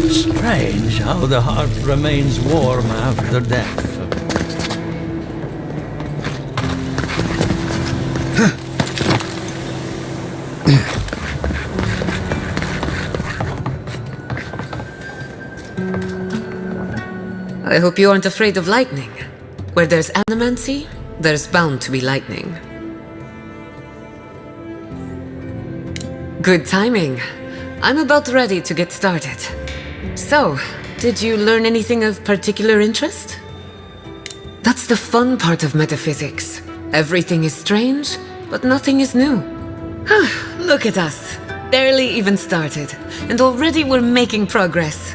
Strange how the heart remains warm after death. I hope you aren't afraid of lightning. Where there's animancy, there's bound to be lightning. Good timing. I'm about ready to get started. So, did you learn anything of particular interest? That's the fun part of metaphysics. Everything is strange, but nothing is new. Look at us. Barely even started, and already we're making progress.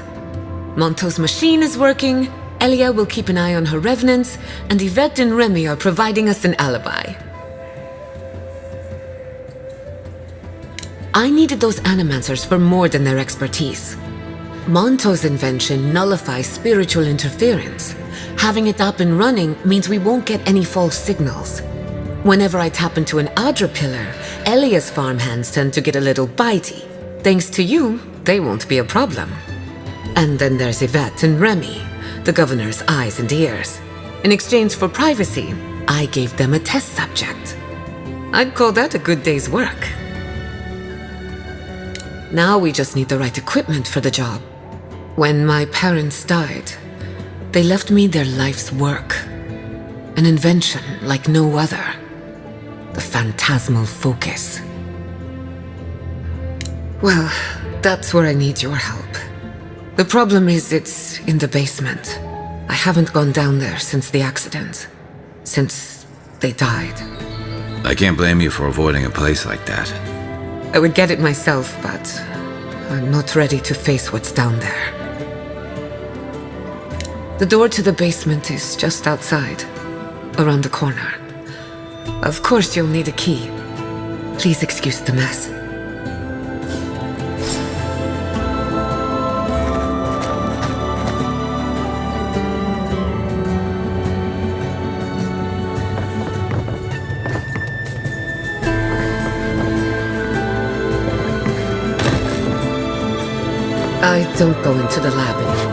Monto's machine is working, Elia will keep an eye on her revenants, and Yvette and Remy are providing us an alibi. I needed those animancers for more than their expertise. Monto's invention nullifies spiritual interference. Having it up and running means we won't get any false signals. Whenever I tap into an Adra pillar, Elia's farmhands tend to get a little bitey. Thanks to you, they won't be a problem. And then there's Yvette and Remy, the governor's eyes and ears. In exchange for privacy, I gave them a test subject. I'd call that a good day's work. Now we just need the right equipment for the job. When my parents died, they left me their life's work. An invention like no other. The phantasmal focus. Well, that's where I need your help. The problem is it's in the basement. I haven't gone down there since the accident. Since they died. I can't blame you for avoiding a place like that. I would get it myself, but I'm not ready to face what's down there. The door to the basement is just outside, around the corner. Of course you'll need a key. Please excuse the mess. I don't go into the lab anymore.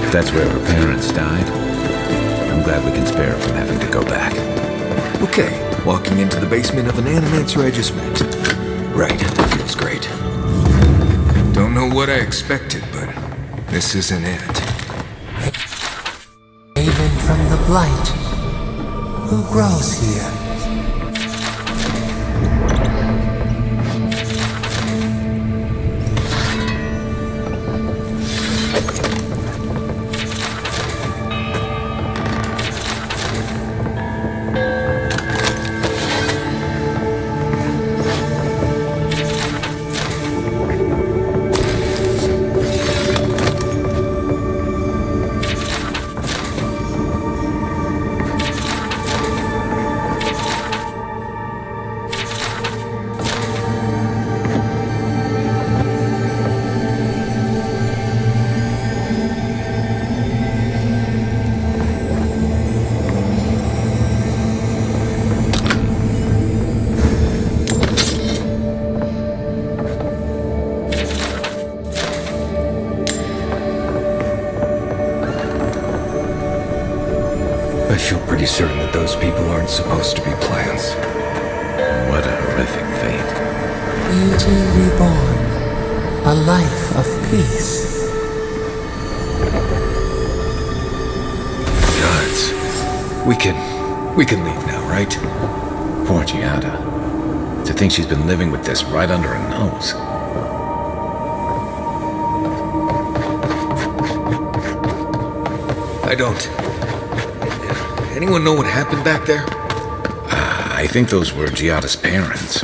If that's where her parents died, I'm glad we can spare her from having to go back. Okay, walking into the basement of an animancer I just met. Right, feels great. Don't know what I expected, but this isn't it. Haven from the blight. Who grows here? I feel pretty certain that those people aren't supposed to be plants. What a horrific fate. Beauty reborn. A life of peace. Gods. We can leave now, right? Poor Giada. To think she's been living with this right under her nose. Anyone know what happened back there? I think those were Giada's parents.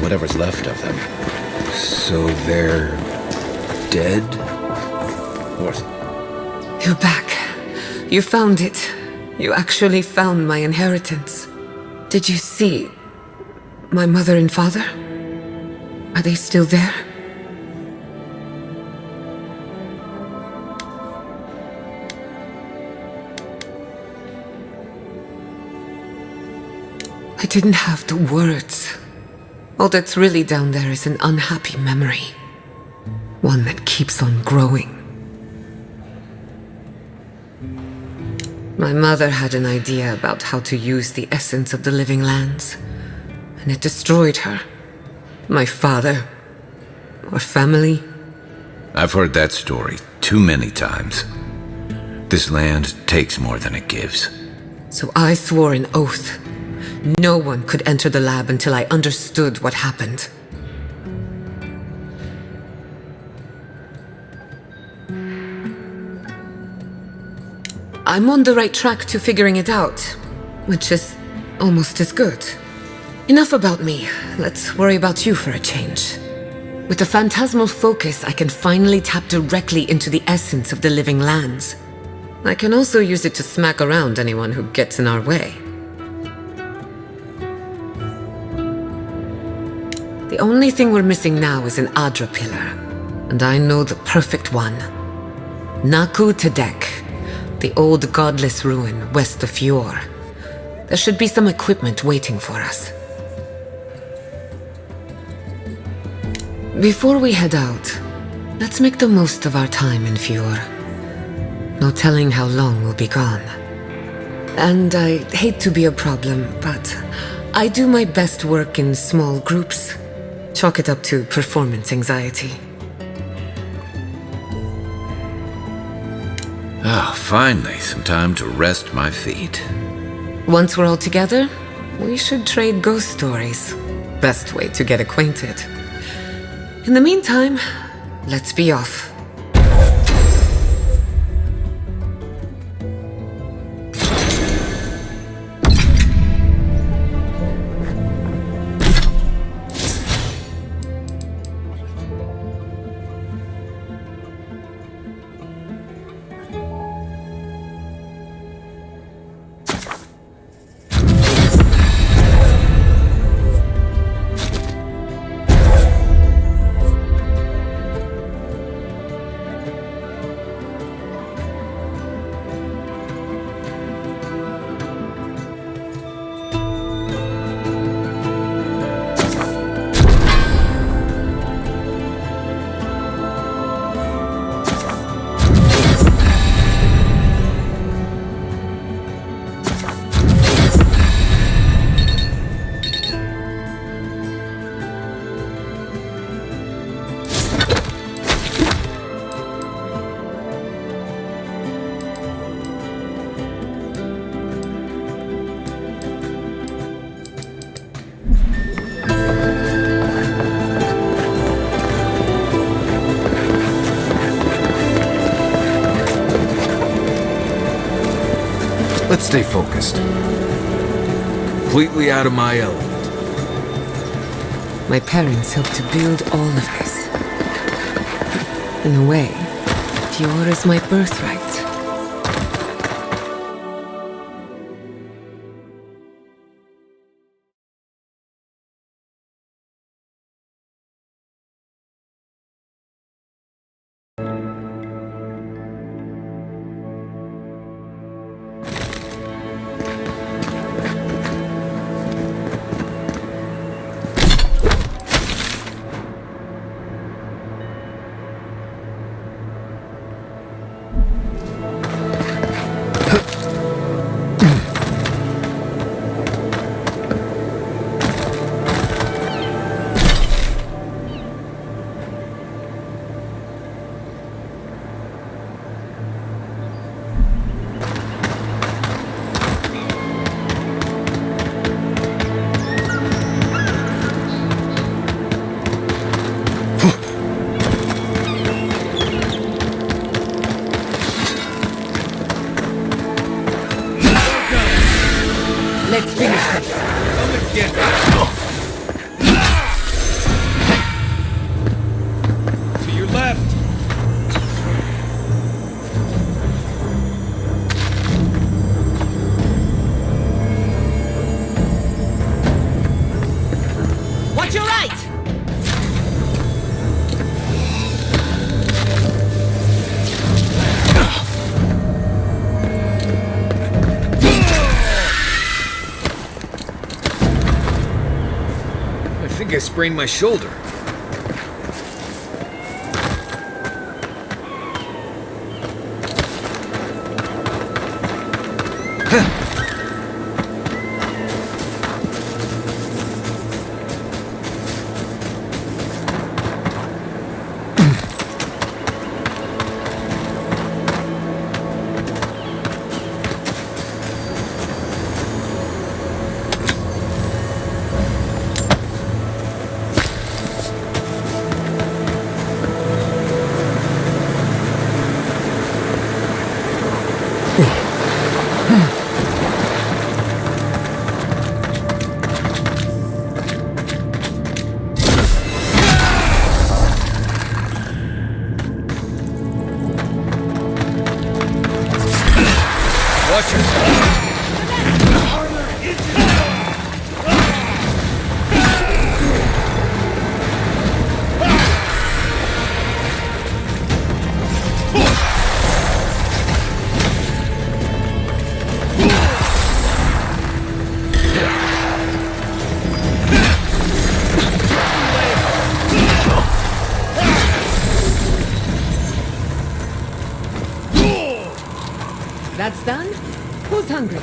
Whatever's left of them. So they're dead? Of course. You're back. You found it. You actually found my inheritance. Did you see my mother and father? Are they still there? I didn't have the words. All that's really down there is an unhappy memory. One that keeps on growing. My mother had an idea about how to use the essence of the living lands, and it destroyed her. My father. Our family. I've heard that story too many times. This land takes more than it gives. So I swore an oath. No one could enter the lab until I understood what happened. I'm on the right track to figuring it out, which is almost as good. Enough about me. Let's worry about you for a change. With the phantasmal focus, I can finally tap directly into the essence of the living lands. I can also use it to smack around anyone who gets in our way. The only thing we're missing now is an Adra pillar, and I know the perfect one. Naku Tedek, the old godless ruin west of Fior. There should be some equipment waiting for us. Before we head out, let's make the most of our time in Fior. No telling how long we'll be gone. And I hate to be a problem, but I do my best work in small groups. Chalk it up to performance anxiety. Oh, finally, some time to rest my feet. Once we're all together, we should trade ghost stories. Best way to get acquainted. In the meantime, let's be off. Let's stay focused. Completely out of my element. My parents helped to build all of this. In a way, Fior is my birthright. Let's finish this. Come and get me. To your left. Watch your right! I think I sprained my shoulder. Watch yourself. That's done? Who's hungry?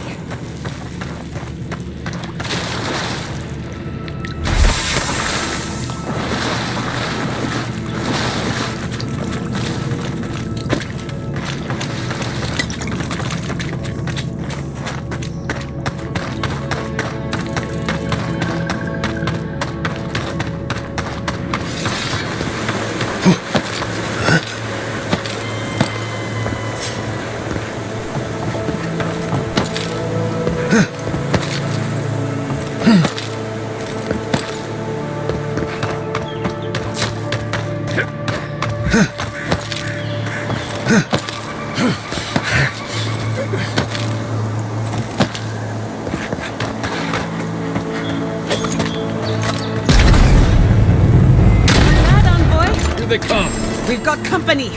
Here they come. We've got company!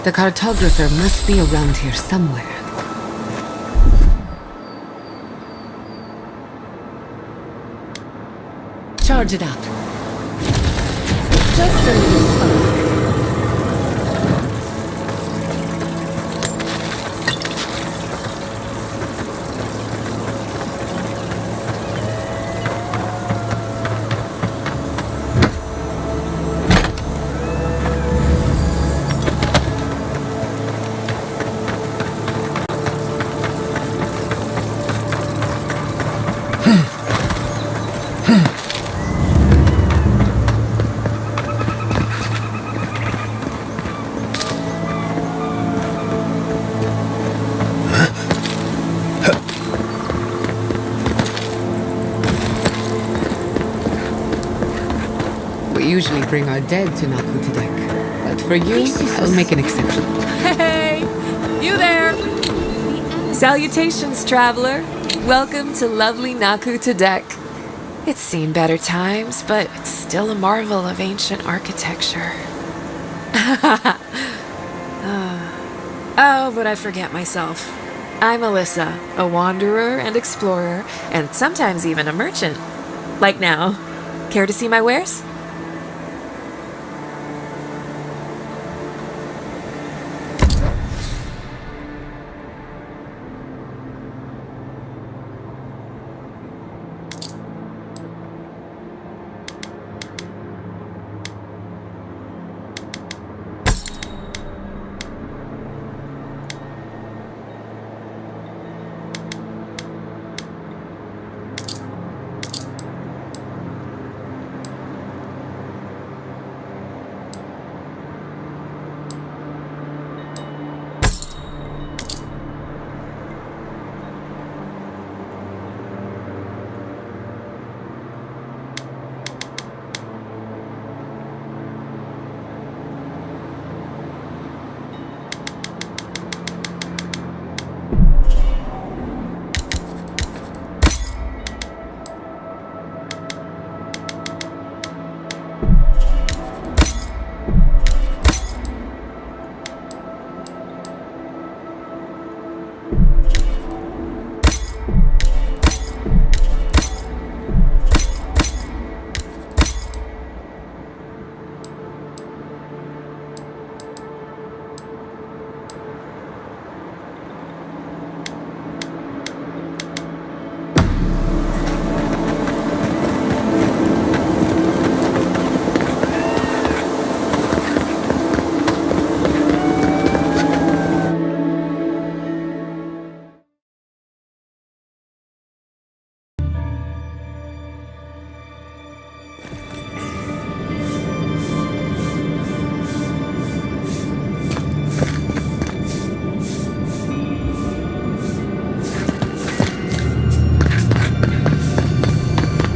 The cartographer must be around here somewhere. Charge it up. Just a little spark. We usually bring our dead to Nakutadek, but for you, I'll make an exception. Hey! You there! Salutations, traveler. Welcome to lovely Nakutadek. It's seen better times, but it's still a marvel of ancient architecture. Oh, but I forget myself. I'm Alyssa, a wanderer and explorer, and sometimes even a merchant. Like now. Care to see my wares?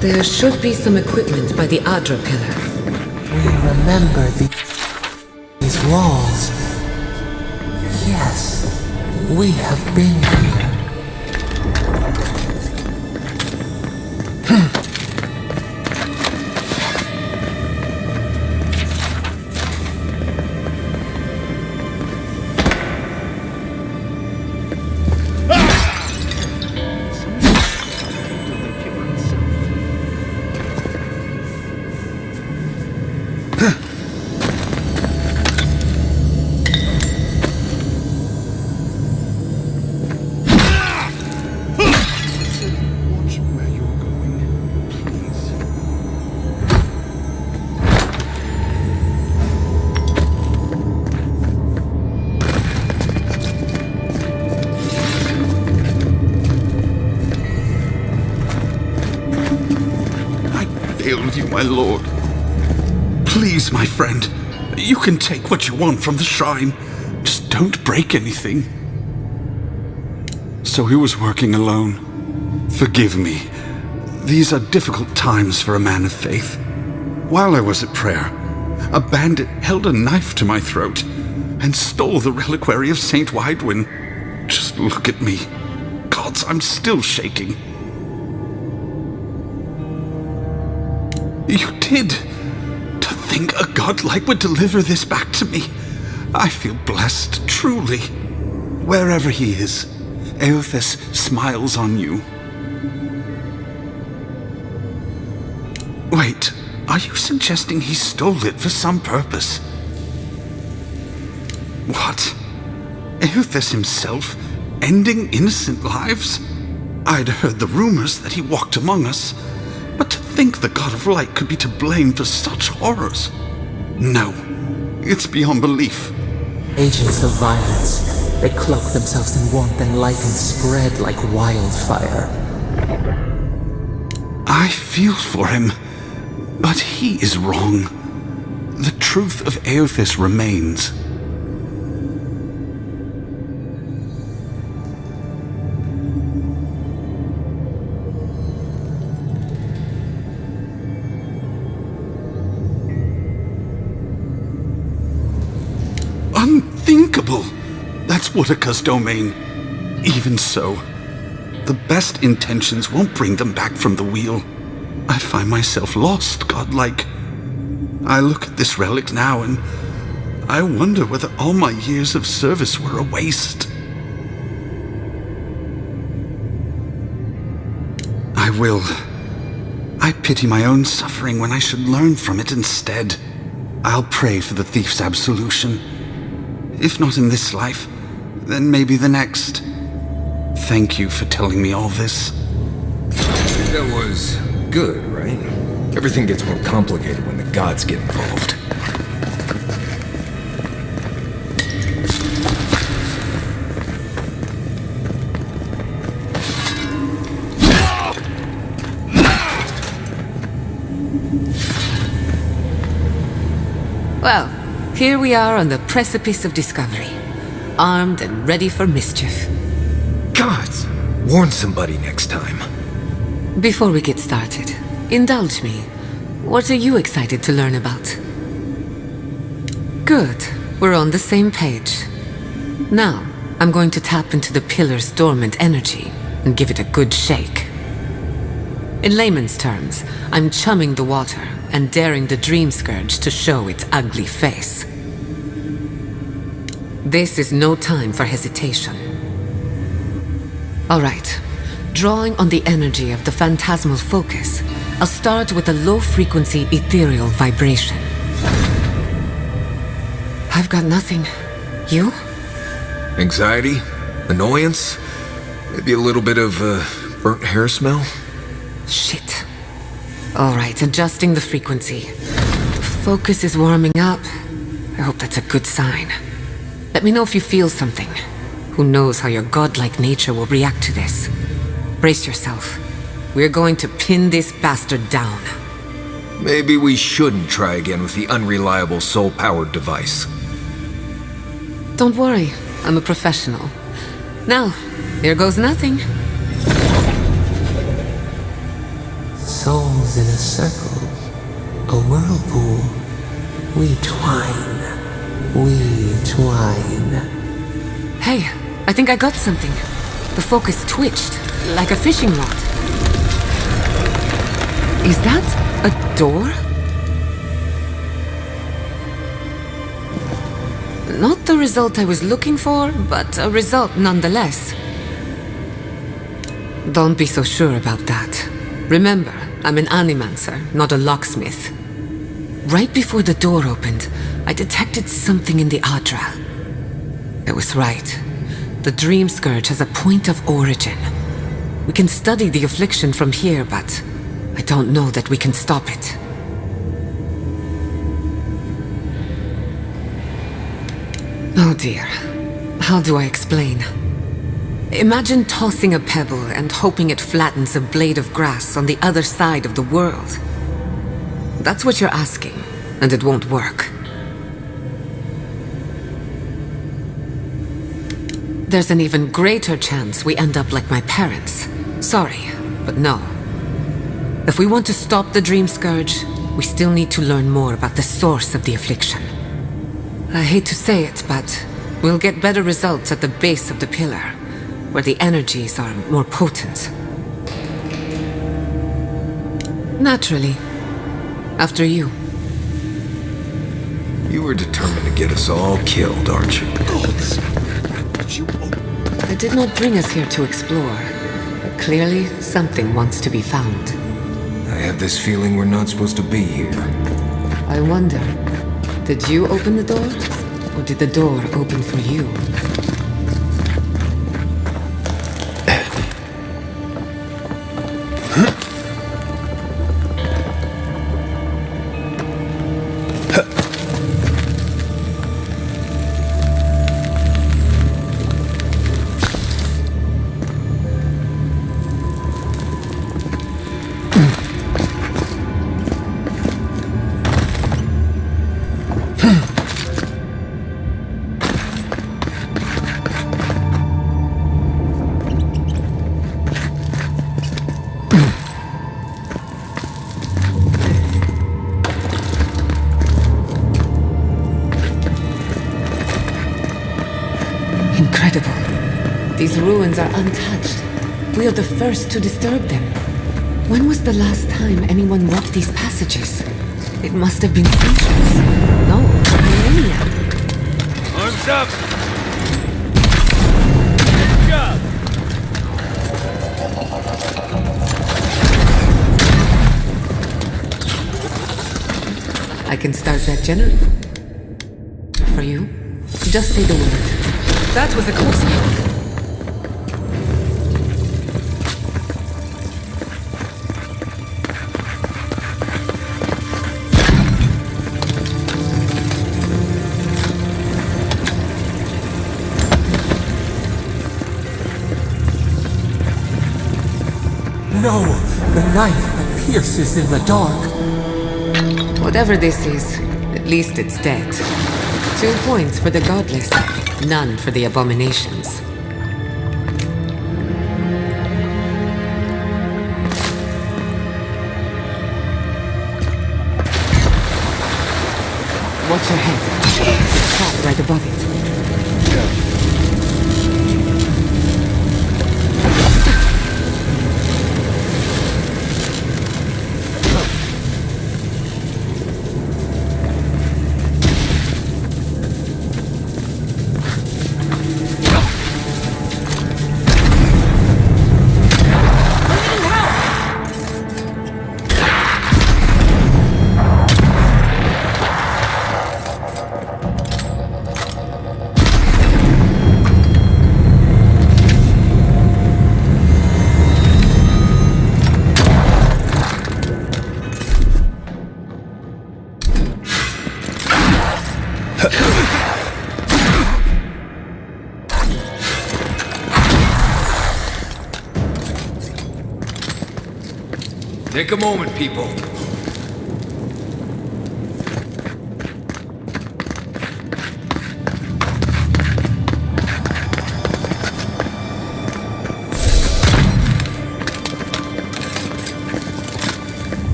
There should be some equipment by the Adra pillar. We remember these walls. Yes, we have been here. You, my lord. Please, my friend, you can take what you want from the shrine. Just don't break anything. So he was working alone. Forgive me. These are difficult times for a man of faith. While I was at prayer, a bandit held a knife to my throat and stole the reliquary of Saint Widwin. Just look at me. Gods, I'm still shaking. You did! To think a godlike would deliver this back to me. I feel blessed, truly. Wherever he is, Eothas smiles on you. Wait, are you suggesting he stole it for some purpose? What? Eothas himself, ending innocent lives? I'd heard the rumors that he walked among us, but to think the God of Light could be to blame for such horrors? No, it's beyond belief. Agents of violence. They cloak themselves in warmth and light and spread like wildfire. I feel for him, but he is wrong. The truth of Eothas remains. Unthinkable! That's Wootika's domain. Even so, the best intentions won't bring them back from the wheel. I find myself lost, godlike. I look at this relic now and I wonder whether all my years of service were a waste. I will. I pity my own suffering when I should learn from it instead. I'll pray for the thief's absolution. If not in this life, then maybe the next. Thank you for telling me all this. That was good, right? Everything gets more complicated when the gods get involved. Well, here we are on the precipice of discovery, armed and ready for mischief. Gods! Warn somebody next time. Before we get started, indulge me. What are you excited to learn about? Good. We're on the same page. Now, I'm going to tap into the pillar's dormant energy and give it a good shake. In layman's terms, I'm chumming the water and daring the dream scourge to show its ugly face. This is no time for hesitation. All right. Drawing on the energy of the phantasmal focus, I'll start with a low-frequency ethereal vibration. I've got nothing. You? Anxiety? Annoyance? Maybe a little bit of, burnt hair smell? Shit. All right, adjusting the frequency. The focus is warming up. I hope that's a good sign. Let me know if you feel something. Who knows how your godlike nature will react to this. Brace yourself. We're going to pin this bastard down. Maybe we shouldn't try again with the unreliable soul-powered device. Don't worry, I'm a professional. Now, here goes nothing. So souls in a circle, a whirlpool. We twine. Hey, I think I got something. The focus twitched, like a fishing rod. Is that a door? Not the result I was looking for, but a result nonetheless. Don't be so sure about that. Remember, I'm an animancer, not a locksmith. Right before the door opened, I detected something in the Adra. It was right. The Dream Scourge has a point of origin. We can study the affliction from here, but I don't know that we can stop it. Oh dear. How do I explain? Imagine tossing a pebble and hoping it flattens a blade of grass on the other side of the world. That's what you're asking, and it won't work. There's an even greater chance we end up like my parents. Sorry, but no. If we want to stop the Dream Scourge, we still need to learn more about the source of the affliction. I hate to say it, but we'll get better results at the base of the pillar, where the energies are more potent. Naturally. After you. You were determined to get us all killed, aren't you? I did not bring us here to explore, but clearly something wants to be found. I have this feeling we're not supposed to be here. I wonder, did you open the door? Or did the door open for you? Incredible. These ruins are untouched. We are the first to disturb them. When was the last time anyone walked these passages? It must have been centuries. No, millennia. Arms up! Good job! I can start that generator. For you, just say the word. That was a close one. No! The knife that pierces in the dark! Whatever this is, at least it's dead. 2 points for the godless, none for the abominations. Watch your head. There's a trap right above it. Take a moment, people.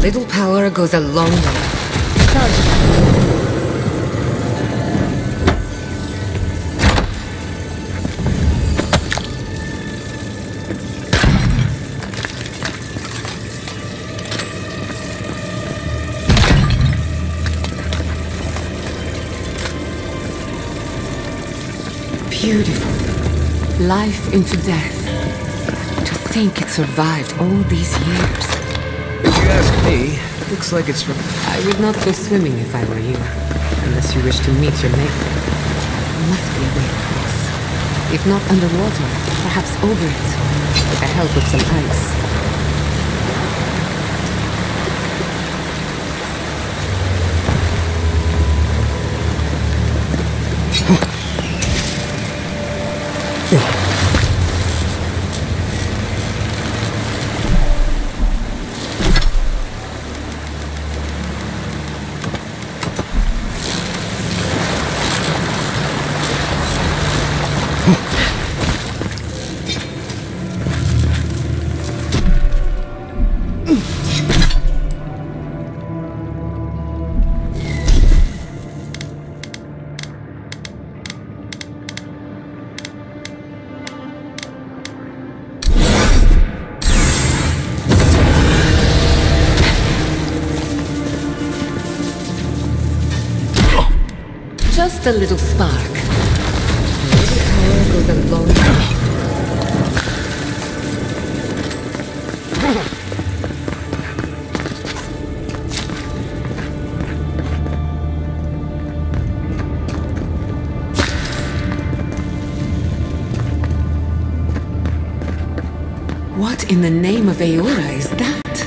little power goes a long way. Charge. Beautiful. Life into death. To think it survived all these years. If you ask me, looks like it's from... I would not go swimming if I were you. Unless you wish to meet your maker. There must be a way across. If not underwater, perhaps over it. With the help of some ice. Just a little spark. A little power goes a long way. What in the name of Aora is that?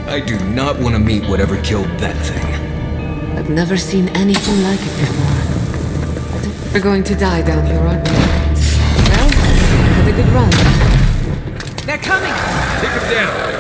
I do not want to meet whatever killed that thing. I've never seen anything like it before. We're going to die down here, aren't we? Well, have a good run. They're coming! Take him down.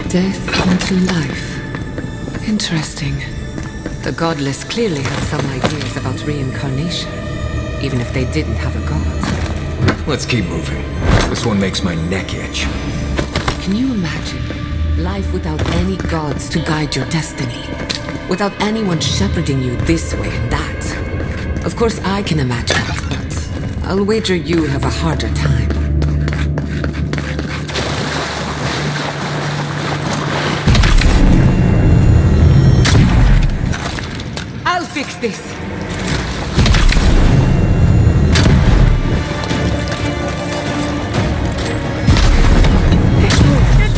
Death into life. Interesting. The godless clearly have some ideas about reincarnation, even if they didn't have a god. Let's keep moving. This one makes my neck itch. Can you imagine life without any gods to guide your destiny? Without anyone shepherding you this way and that? Of course I can imagine, but I'll wager you have a harder time. I'll fix this. Get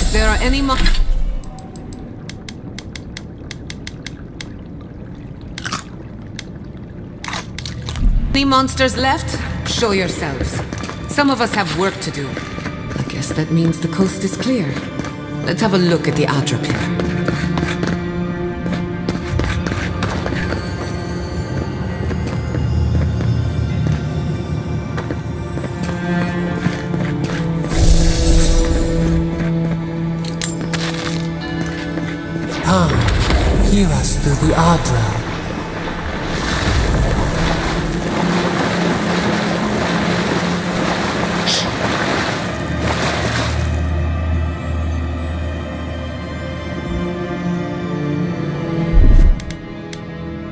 If there are any monsters left, show yourselves. Some of us have work to do. I guess that means the coast is clear. Let's have a look at the Adra pillar. Come, hear us through the Adra.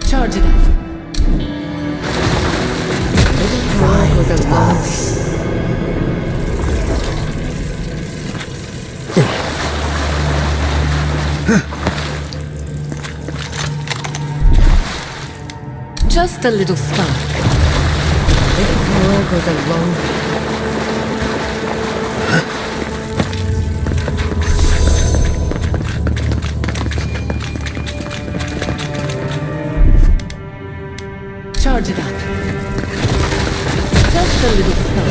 Charge it up. Find us. Just a little spark. Little power goes a long way. Charge it up. Just a little spark.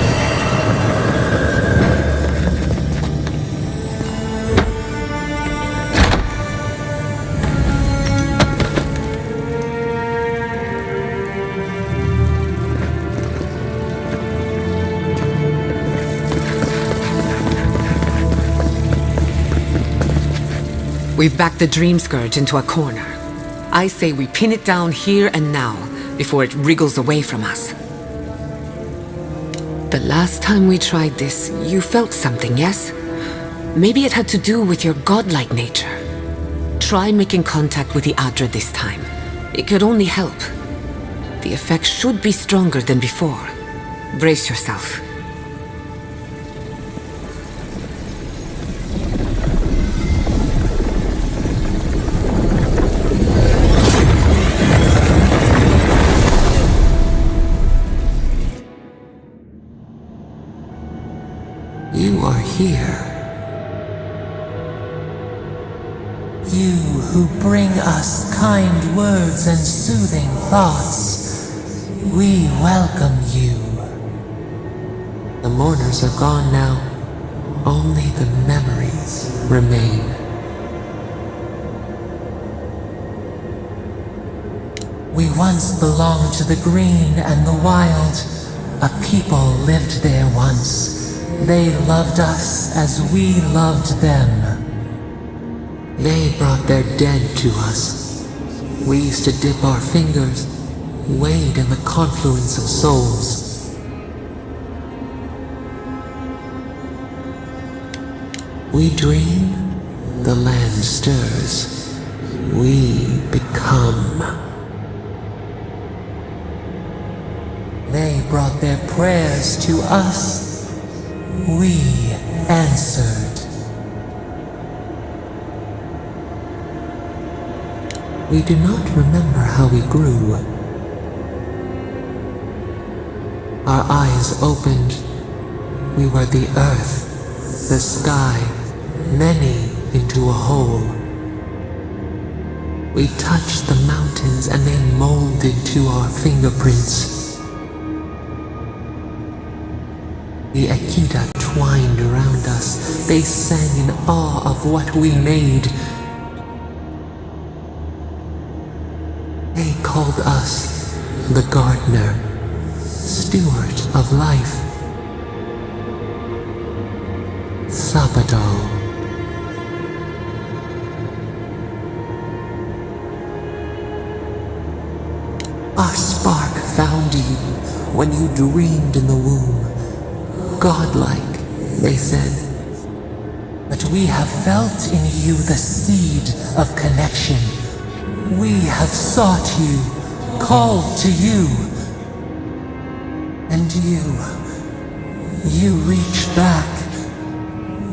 We've backed the Dream Scourge into a corner. I say we pin it down here and now, before it wriggles away from us. The last time we tried this, you felt something, yes? Maybe it had to do with your godlike nature. Try making contact with the Adra this time. It could only help. The effect should be stronger than before. Brace yourself. You are here. You who bring us kind words and soothing thoughts, we welcome you. The mourners are gone now. Only the memories remain. We once belonged to the green and the wild. A people lived there once. They loved us as we loved them. They brought their dead to us. We used to dip our fingers, wade in the confluence of souls. We dream, the land stirs. We become. They brought their prayers to us. We answered. We do not remember how we grew. Our eyes opened. We were the earth, the sky, many into a whole. We touched the mountains and they molded to our fingerprints. The Akita twined around us. They sang in awe of what we made. They called us the gardener, steward of life. Sabado. Our spark found you when you dreamed in the womb. Godlike, they said. But we have felt in you the seed of connection. We have sought you, called to you. And you reach back.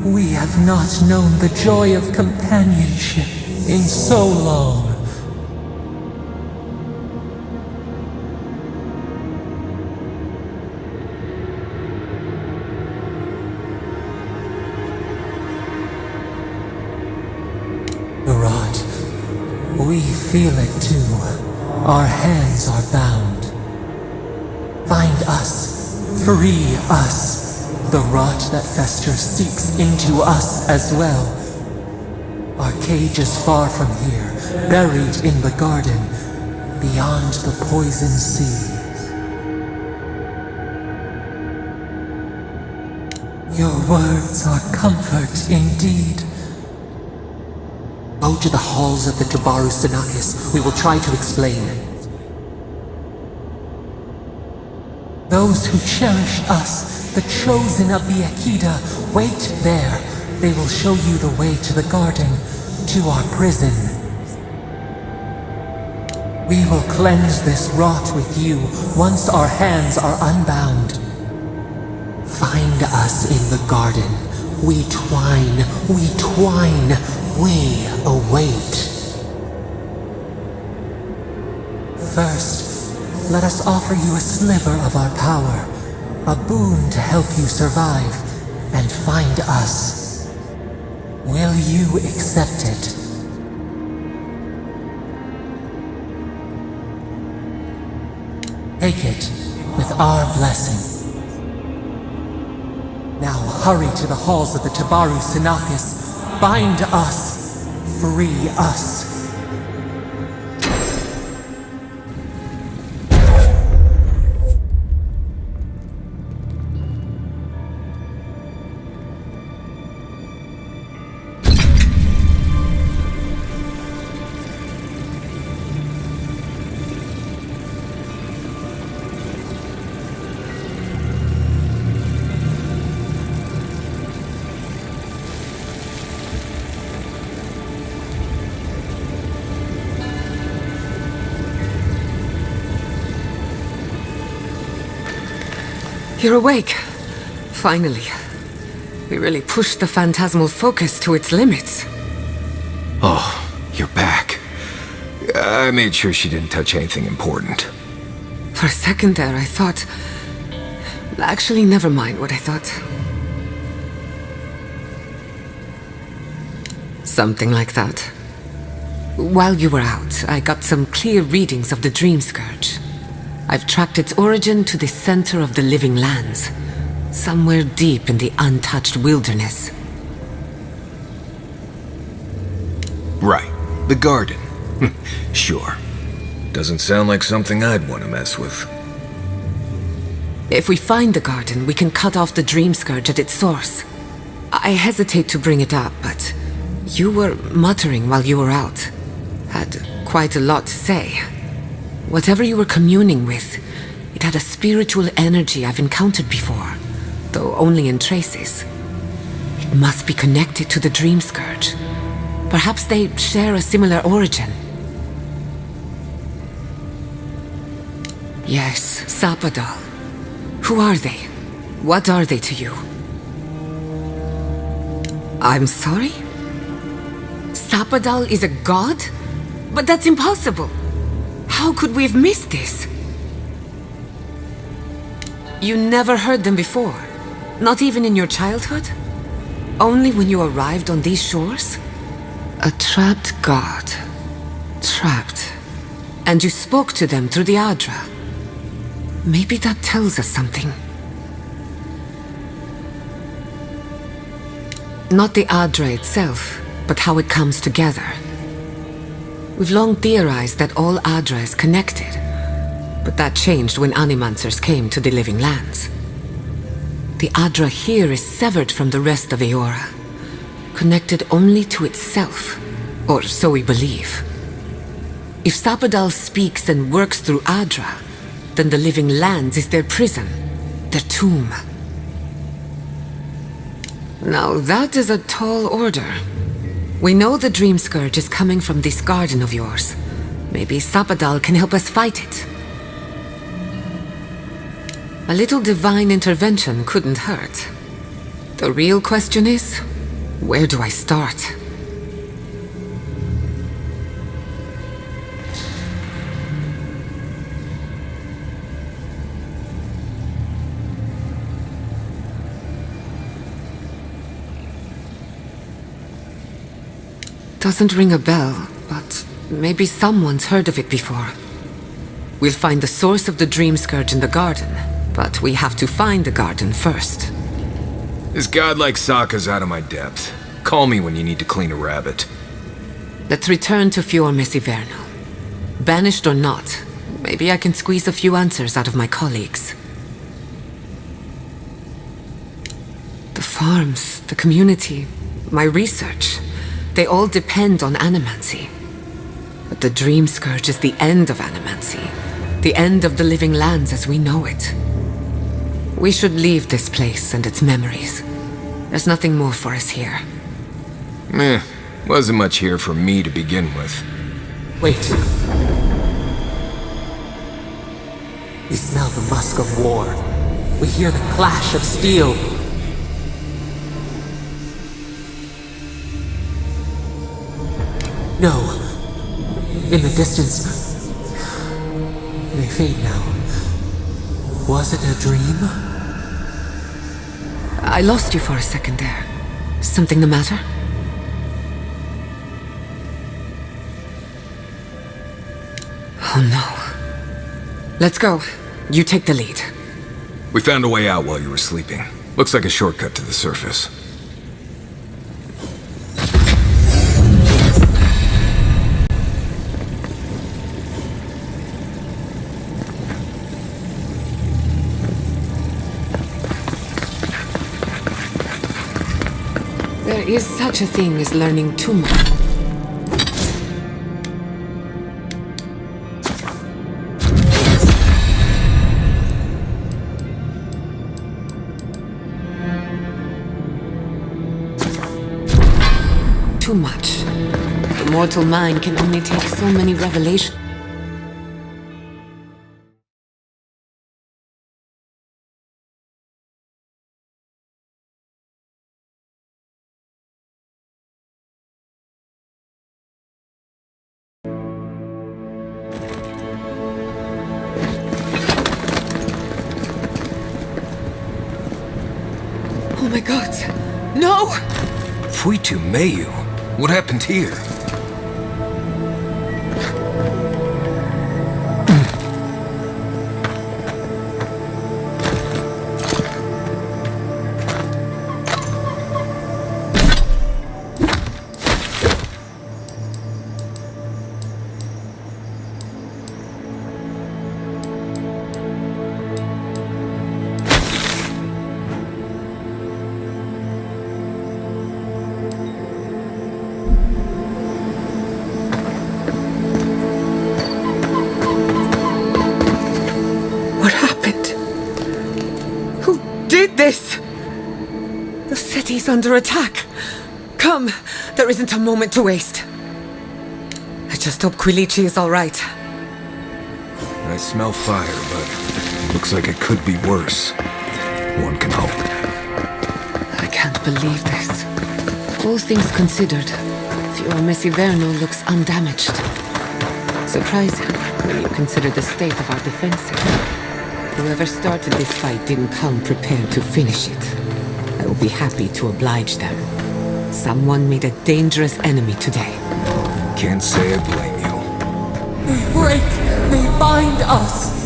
We have not known the joy of companionship in so long. We feel it too. Our hands are bound. Find us. Free us. The rot that festers seeps into us as well. Our cage is far from here, buried in the garden, beyond the poison sea. Your words are comfort indeed. Go to the halls of the Tabaru Sinakis. We will try to explain. Those who cherish us, the chosen of the Akida, wait there. They will show you the way to the garden, to our prison. We will cleanse this rot with you once our hands are unbound. Find us in the garden. We twine, we await. First, let us offer you a sliver of our power, a boon to help you survive and find us. Will you accept it? Take it with our blessing. Now hurry to the halls of the Tabaru Sinakis. Bind us. Free us. You're awake. Finally. We really pushed the phantasmal focus to its limits. Oh, you're back. I made sure she didn't touch anything important. For a second there, I thought... Actually, never mind what I thought. Something like that. While you were out, I got some clear readings of the Dream Scourge. I've tracked its origin to the center of the living lands, somewhere deep in the untouched wilderness. Right. The garden. Sure. Doesn't sound like something I'd want to mess with. If we find the garden, we can cut off the Dream Scourge at its source. I hesitate to bring it up, but you were muttering while you were out. Had quite a lot to say. Whatever you were communing with, it had a spiritual energy I've encountered before, though only in traces. It must be connected to the Dream Scourge. Perhaps they share a similar origin. Yes, Sapadal. Who are they? What are they to you? I'm sorry? Sapadal is a god? But that's impossible! How could we have missed this? You never heard them before? Not even in your childhood? Only when you arrived on these shores? A trapped god. Trapped. And you spoke to them through the Adra. Maybe that tells us something. Not the Adra itself, but how it comes together. We've long theorized that all Adra is connected, but that changed when Animancers came to the living lands. The Adra here is severed from the rest of Eora, connected only to itself, or so we believe. If Sapadal speaks and works through Adra, then the living lands is their prison, their tomb. Now that is a tall order. We know the Dream Scourge is coming from this garden of yours. Maybe Sapadal can help us fight it. A little divine intervention couldn't hurt. The real question is, where do I start? Doesn't ring a bell, but Maybe someone's heard of it before. We'll find the source of the Dream Scourge in the garden, but we have to find the garden first. This godlike Sokka's out of my depth. Call me when you need to clean a rabbit. Let's return to Fior Messiverno. Banished or not, maybe I can squeeze a few answers out of my colleagues. The farms, the community, my research, they all depend on animancy. But the Dream Scourge is the end of animancy, the end of the living lands as we know it. We should leave this place and its memories. There's nothing more for us here. Wasn't much here for me to begin with. Wait. We smell the musk of war. We hear the clash of steel. No. In the distance. They fade now. Was it a dream? I lost you for a second there. Something the matter? Oh no. Let's go. You take the lead. We found a way out while you were sleeping. Looks like a shortcut to the surface. There is such a thing as learning too much. Too much. The mortal mind can only take so many revelations. Oh my god. No! Fuitu Mayu? What happened here? What happened? Who did this? The city's under attack. Come, there isn't a moment to waste. I just hope Quilichi is all right. I smell fire, but looks like it could be worse. One can hope. I can't believe this. All things considered, Fior Messiverno looks undamaged. Surprising when you consider the state of our defenses. Whoever started this fight didn't come prepared to finish it. I will be happy to oblige them. Someone made a dangerous enemy today. Can't say I blame you. They break. They bind us.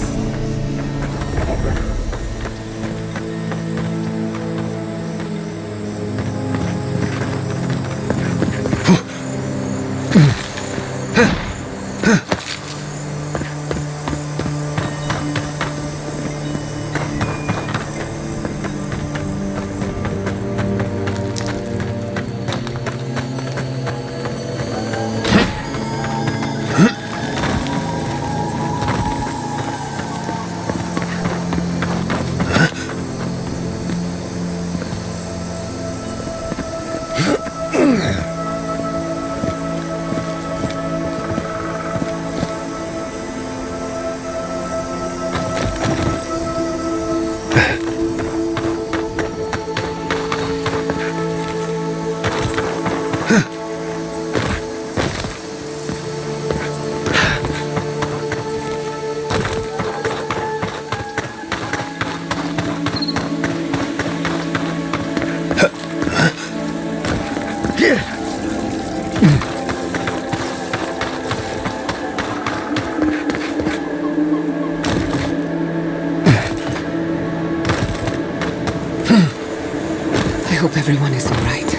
hope everyone is alright.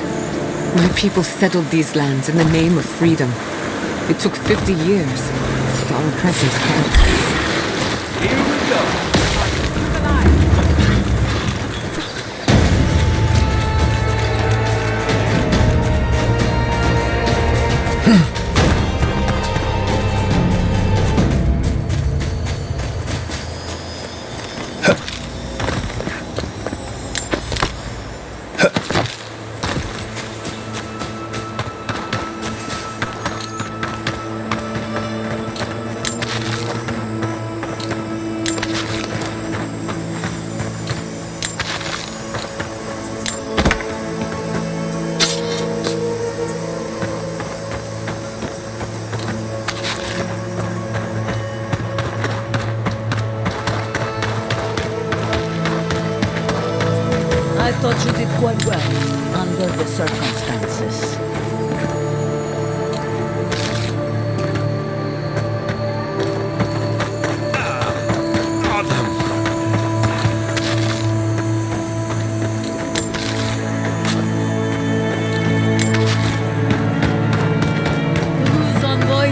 My people settled these lands in the name of freedom. It took 50 years, but our oppressors can't. Here we go. I thought you did quite well, under the circumstances. Who's envoy?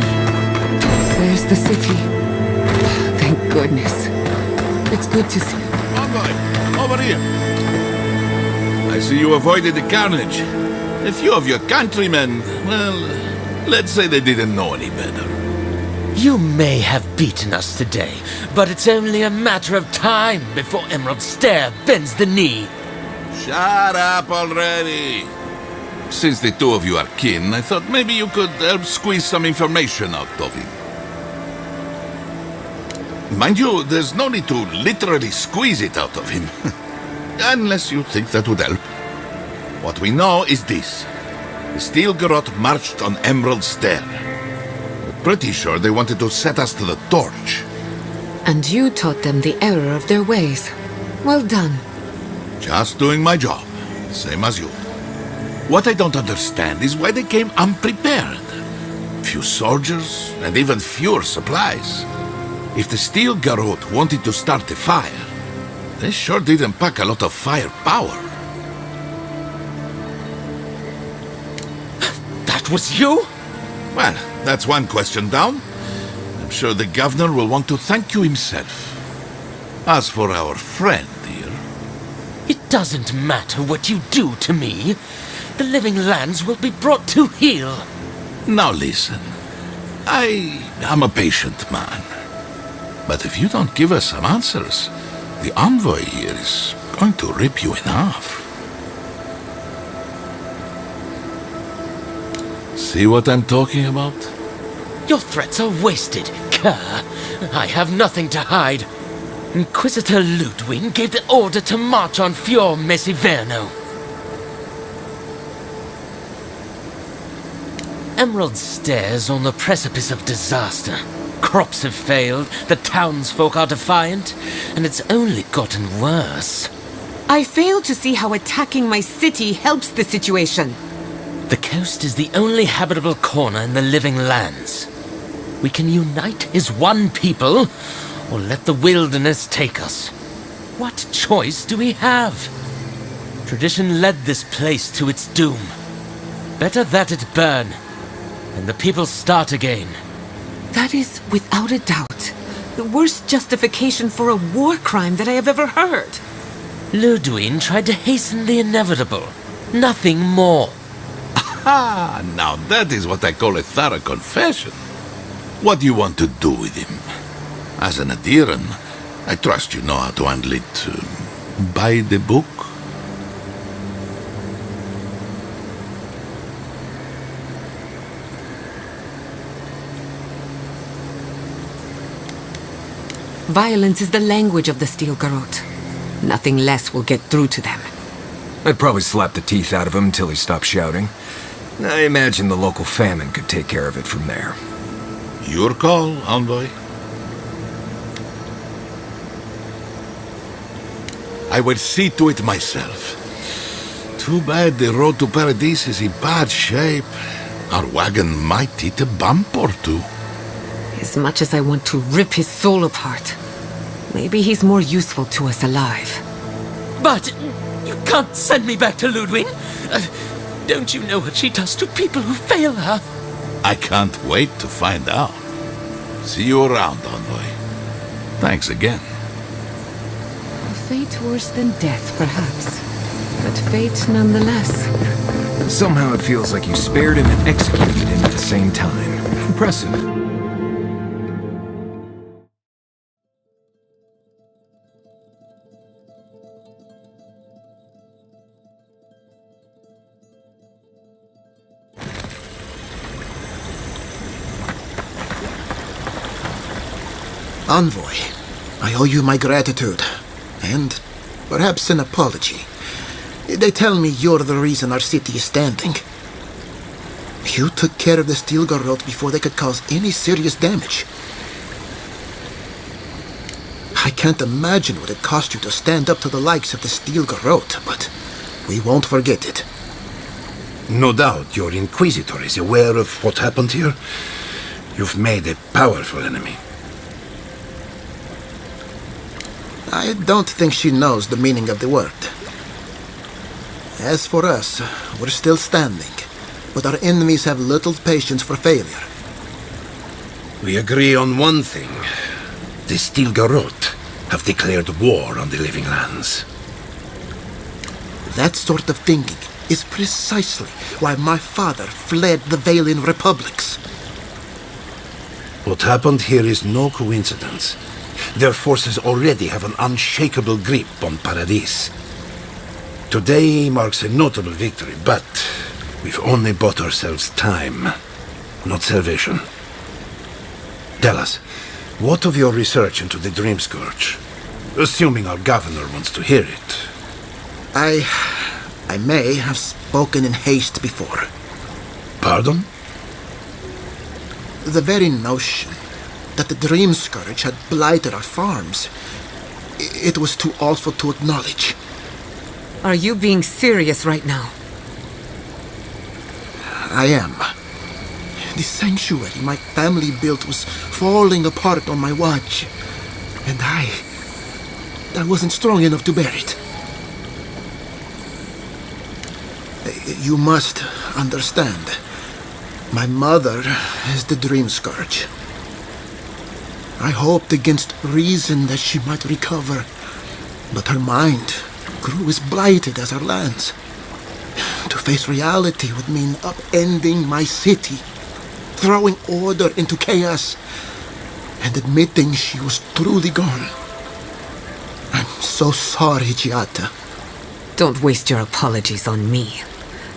There's the city. Thank goodness. It's good to see. Envoy, over here. I see you avoided the carnage. A few of your countrymen, well, let's say they didn't know any better. You may have beaten us today, but it's only a matter of time before Emerald Stair bends the knee. Shut up already. Since the two of you are kin, I thought maybe you could help squeeze some information out of him. Mind you, there's no need to literally squeeze it out of him. Unless you think that would help. What we know is this. The Steel Garrote marched on Emerald Stair. We're pretty sure they wanted to set us to the torch. And you taught them the error of their ways. Well done. Just doing my job, same as you. What I don't understand is why they came unprepared. Few soldiers, and even fewer supplies. If the Steel Garrote wanted to start a fire, they sure didn't pack a lot of firepower. That was you? Well, that's one question down. I'm sure the governor will want to thank you himself. As for our friend here... It doesn't matter what you do to me. The living lands will be brought to heel. Now listen, I am a patient man. But if you don't give us some answers, the envoy here is going to rip you in half. See what I'm talking about? Your threats are wasted, Kerr. I have nothing to hide. Inquisitor Ludwig gave the order to march on Fior Mesiverno. Emerald Stair's on the precipice of disaster. Crops have failed, the townsfolk are defiant, and it's only gotten worse. I fail to see how attacking my city helps the situation. The coast is the only habitable corner in the living lands. We can unite as one people, or let the wilderness take us. What choice do we have? Tradition led this place to its doom. Better that it burn, and the people start again. That is, without a doubt, the worst justification for a war crime that I have ever heard. Ludwig tried to hasten the inevitable. Nothing more. Ah, now that is what I call a thorough confession. What do you want to do with him? As an adherent, I trust you know how to handle it by the book. Violence is the language of the Steel Garrote. Nothing less will get through to them. I'd probably slap the teeth out of him until he stopped shouting. I imagine the local famine could take care of it from there. Your call, envoy. I will see to it myself. Too bad the road to Paradise is in bad shape. Our wagon might hit a bump or two. As much as I want to rip his soul apart, maybe he's more useful to us alive. But you can't send me back to Ludwig. Don't you know what she does to people who fail her? I can't wait to find out. See you around, Envoy. Thanks again. A fate worse than death, perhaps. But fate nonetheless. Somehow it feels like you spared him and executed him at the same time. Impressive. Envoy, I owe you my gratitude, and perhaps an apology. They tell me you're the reason our city is standing. You took care of the steel garrote before they could cause any serious damage. I can't imagine what it cost you to stand up to the likes of the steel garrote, but we won't forget it. No doubt your Inquisitor is aware of what happened here. You've made a powerful enemy. I don't think she knows the meaning of the word. As for us, we're still standing, but our enemies have little patience for failure. We agree on one thing. The Steel Garrote have declared war on the Living Lands. That sort of thinking is precisely why my father fled the Valian republics. What happened here is no coincidence. Their forces already have an unshakable grip on Paradis. Today marks a notable victory, but we've only bought ourselves time, not salvation. Tell us, what of your research into the Dream Scourge? Assuming our governor wants to hear it. I may have spoken in haste before. Pardon? The very notion that the Dream Scourge had blighted our farms, it was too awful to acknowledge. Are you being serious right now? I am. The sanctuary my family built was falling apart on my watch, and I wasn't strong enough to bear it. You must understand. My mother is the Dream Scourge. I hoped against reason that she might recover, but her mind grew as blighted as our lands. To face reality would mean upending my city, throwing order into chaos, and admitting she was truly gone. I'm so sorry, Giata. Don't waste your apologies on me.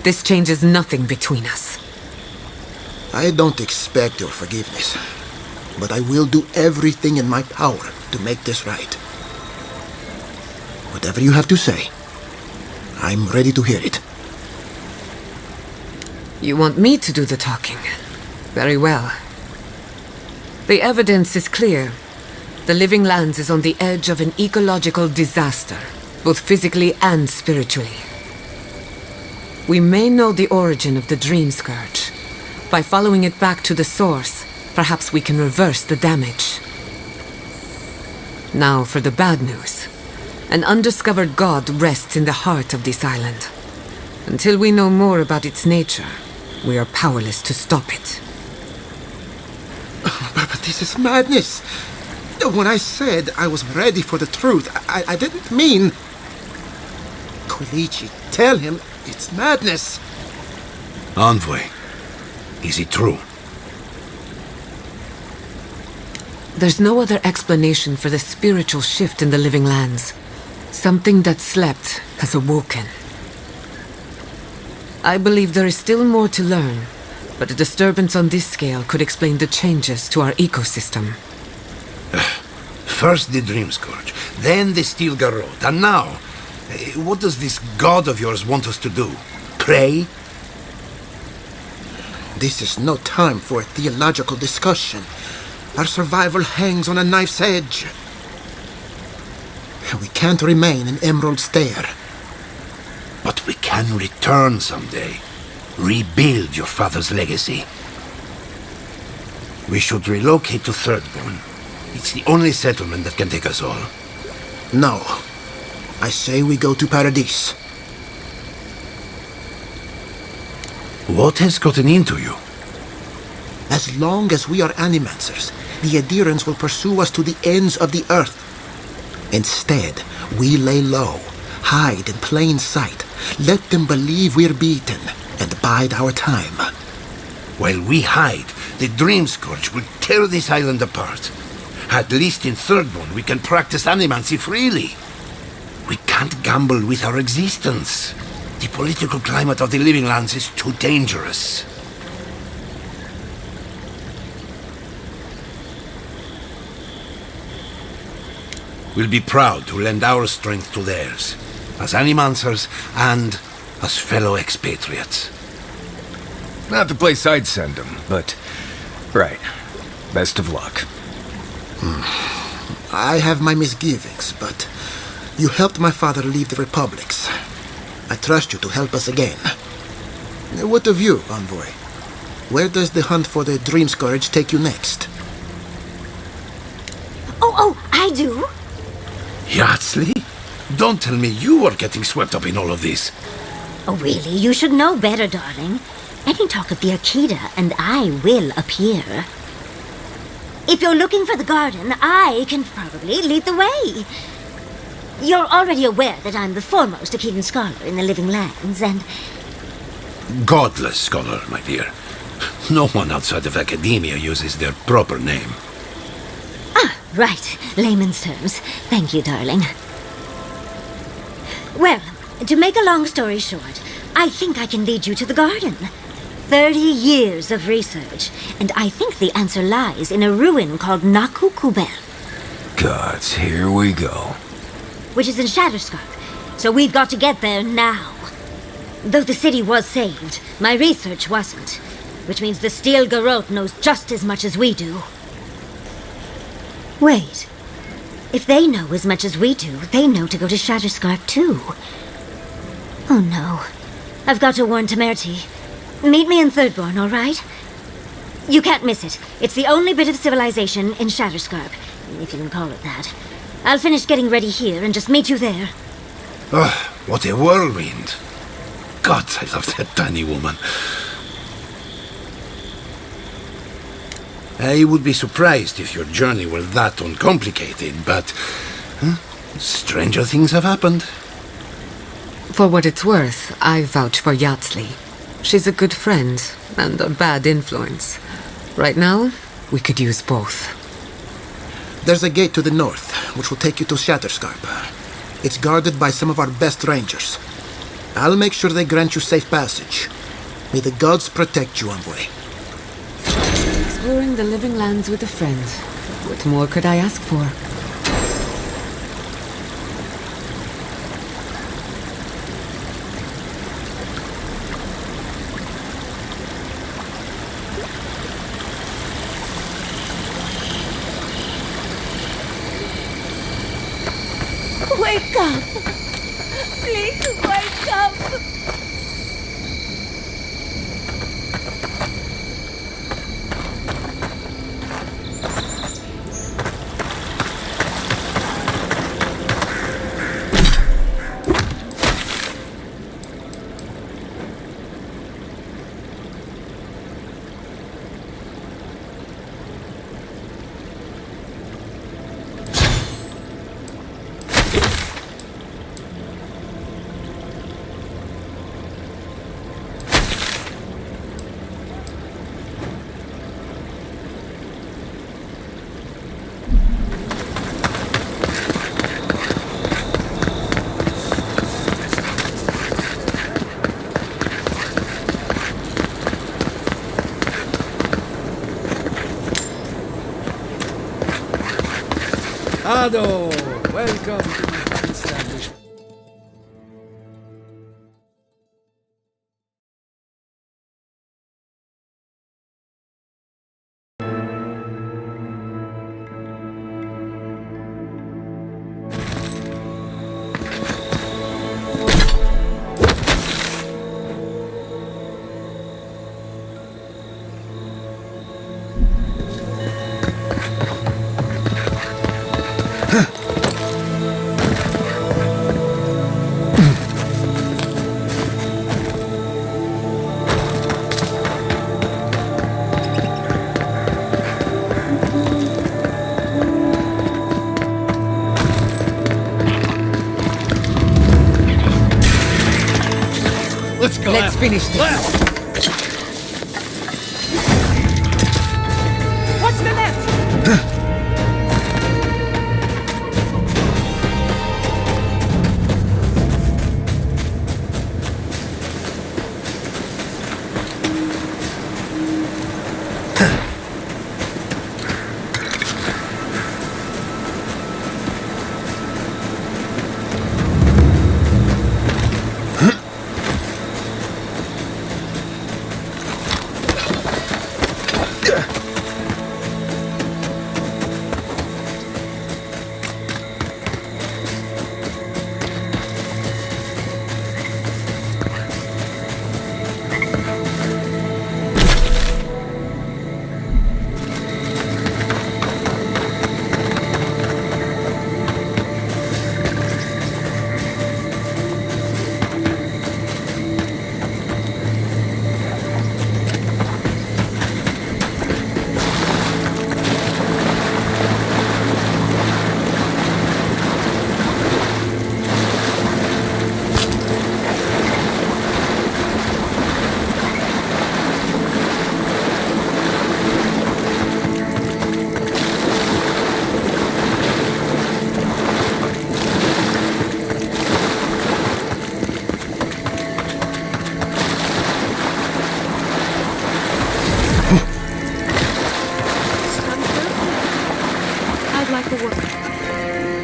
This changes nothing between us. I don't expect your forgiveness, but I will do everything in my power to make this right. Whatever you have to say, I'm ready to hear it. You want me to do the talking? Very well. The evidence is clear. The Living Lands is on the edge of an ecological disaster, both physically and spiritually. We may know the origin of the Dream Scourge. By following it back to the source, perhaps we can reverse the damage. Now for the bad news. An undiscovered god rests in the heart of this island. Until we know more about its nature, we are powerless to stop it. But this is madness. When I said I was ready for the truth, I didn't mean... Koichi, tell him it's madness. Envoy, is it true? There's no other explanation for the spiritual shift in the Living Lands. Something that slept has awoken. I believe there is still more to learn, but a disturbance on this scale could explain the changes to our ecosystem. First the Dream Scourge, then the Steel Garrote, and now, what does this god of yours want us to do? Pray? This is no time for a theological discussion. Our survival hangs on a knife's edge. We can't remain in Emerald Stair. But we can return someday. Rebuild your father's legacy. We should relocate to Thirdborn. It's the only settlement that can take us all. No. I say we go to Paradis. What has gotten into you? As long as we are animancers, the adherents will pursue us to the ends of the earth. Instead, we lay low, hide in plain sight, let them believe we're beaten, and bide our time. While we hide, the Dream Scourge will tear this island apart. At least in Thirdborn, we can practice animancy freely. We can't gamble with our existence. The political climate of the Living Lands is too dangerous. We'll be proud to lend our strength to theirs, as animancers and as fellow expatriates. Not the place I'd send them, but... Right. Best of luck. I have my misgivings, but you helped my father leave the Republics. I trust you to help us again. What of you, Envoy? Where does the hunt for the Dream Scourge take you next? Oh, I do. Yardsley? Don't tell me you are getting swept up in all of this. Oh, really? You should know better, darling. Any talk of the Akita, and I will appear. If you're looking for the garden, I can probably lead the way. You're already aware that I'm the foremost Akitan scholar in the Living Lands, and... Godless scholar, my dear. No one outside of academia uses their proper name. Ah, right. Layman's terms. Thank you, darling. Well, to make a long story short, I think I can lead you to the garden. 30 years of research, and I think the answer lies in a ruin called Nakukubel. Gods, here we go. Which is in Shatterscarp, so we've got to get there now. Though the city was saved, my research wasn't, which means the Steel Garrote knows just as much as we do. Wait. If they know as much as we do, they know to go to Shatterscarp too. Oh no. I've got to warn Temerity. Meet me in Thirdborn, all right? You can't miss it. It's the only bit of civilization in Shatterscarp, if you can call it that. I'll finish getting ready here and just meet you there. Oh, what a whirlwind. God, I love that tiny woman. I would be surprised if your journey were that uncomplicated, but... stranger things have happened. For what it's worth, I vouch for Yardsley. She's a good friend and a bad influence. Right now, we could use both. There's a gate to the north, which will take you to Shatterscarp. It's guarded by some of our best rangers. I'll make sure they grant you safe passage. May the gods protect you, Envoy. Exploring the Living Lands with a friend. What more could I ask for? Wake up! Please wake up! Ado, welcome to the establishment. Let's go. Let's finish this. What's the left?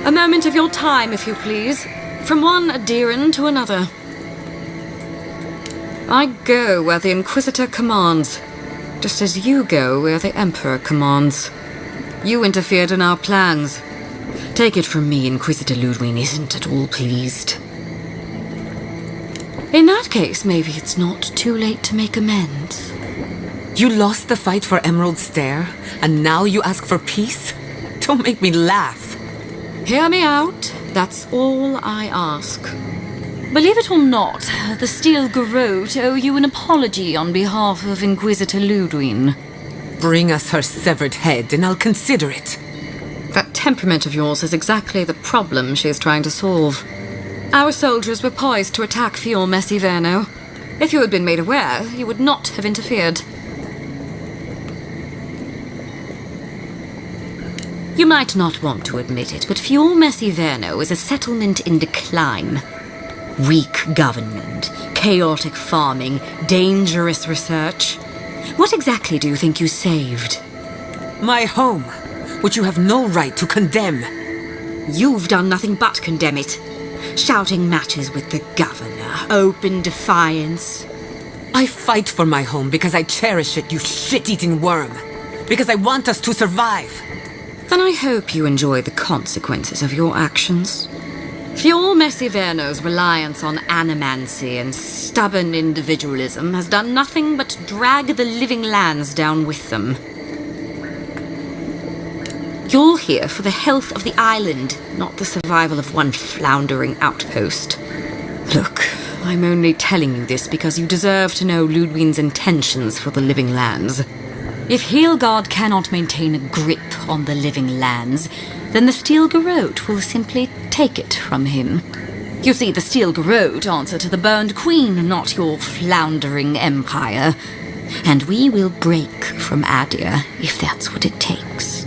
A moment of your time, if you please. From one Adiran to another. I go where the Inquisitor commands, just as you go where the Emperor commands. You interfered in our plans. Take it from me, Inquisitor Ludwig isn't at all pleased. In that case, maybe it's not too late to make amends. You lost the fight for Emerald Stair, and now you ask for peace? Don't make me laugh. Hear me out. That's all I ask. Believe it or not, the Steel Garrote owe you an apology on behalf of Inquisitor Ludwig. Bring us her severed head, and I'll consider it. That temperament of yours is exactly the problem she's trying to solve. Our soldiers were poised to attack Fior Messiverno. If you had been made aware, you would not have interfered. You might not want to admit it, but Fior Messiverno is a settlement in decline. Weak government, chaotic farming, dangerous research. What exactly do you think you saved? My home, which you have no right to condemn. You've done nothing but condemn it. Shouting matches with the governor, open defiance. I fight for my home because I cherish it, you shit-eating worm. Because I want us to survive. Then I hope you enjoy the consequences of your actions. Fior Messiverno's reliance on animancy and stubborn individualism has done nothing but drag the living lands down with them. You're here for the health of the island, not the survival of one floundering outpost. Look, I'm only telling you this because you deserve to know Ludwig's intentions for the living lands. If Heelgard cannot maintain a grip on the living lands, then the Steel Garrote will simply take it from him. You see, the Steel Garrote answer to the Burned Queen, not your floundering empire. And we will break from Adir, if that's what it takes.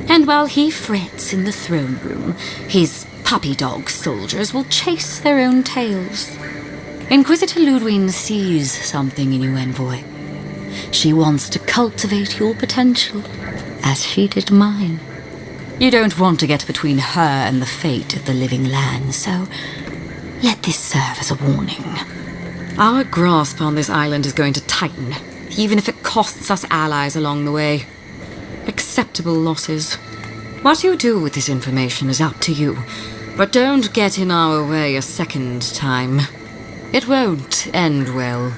And while he frets in the throne room, his puppy dog soldiers will chase their own tails. Inquisitor Ludwig sees something in you, envoy. She wants to cultivate your potential, as she did mine. You don't want to get between her and the fate of the living land, so let this serve as a warning. Our grasp on this island is going to tighten, even if it costs us allies along the way. Acceptable losses. What you do with this information is up to you, but don't get in our way a second time. It won't end well.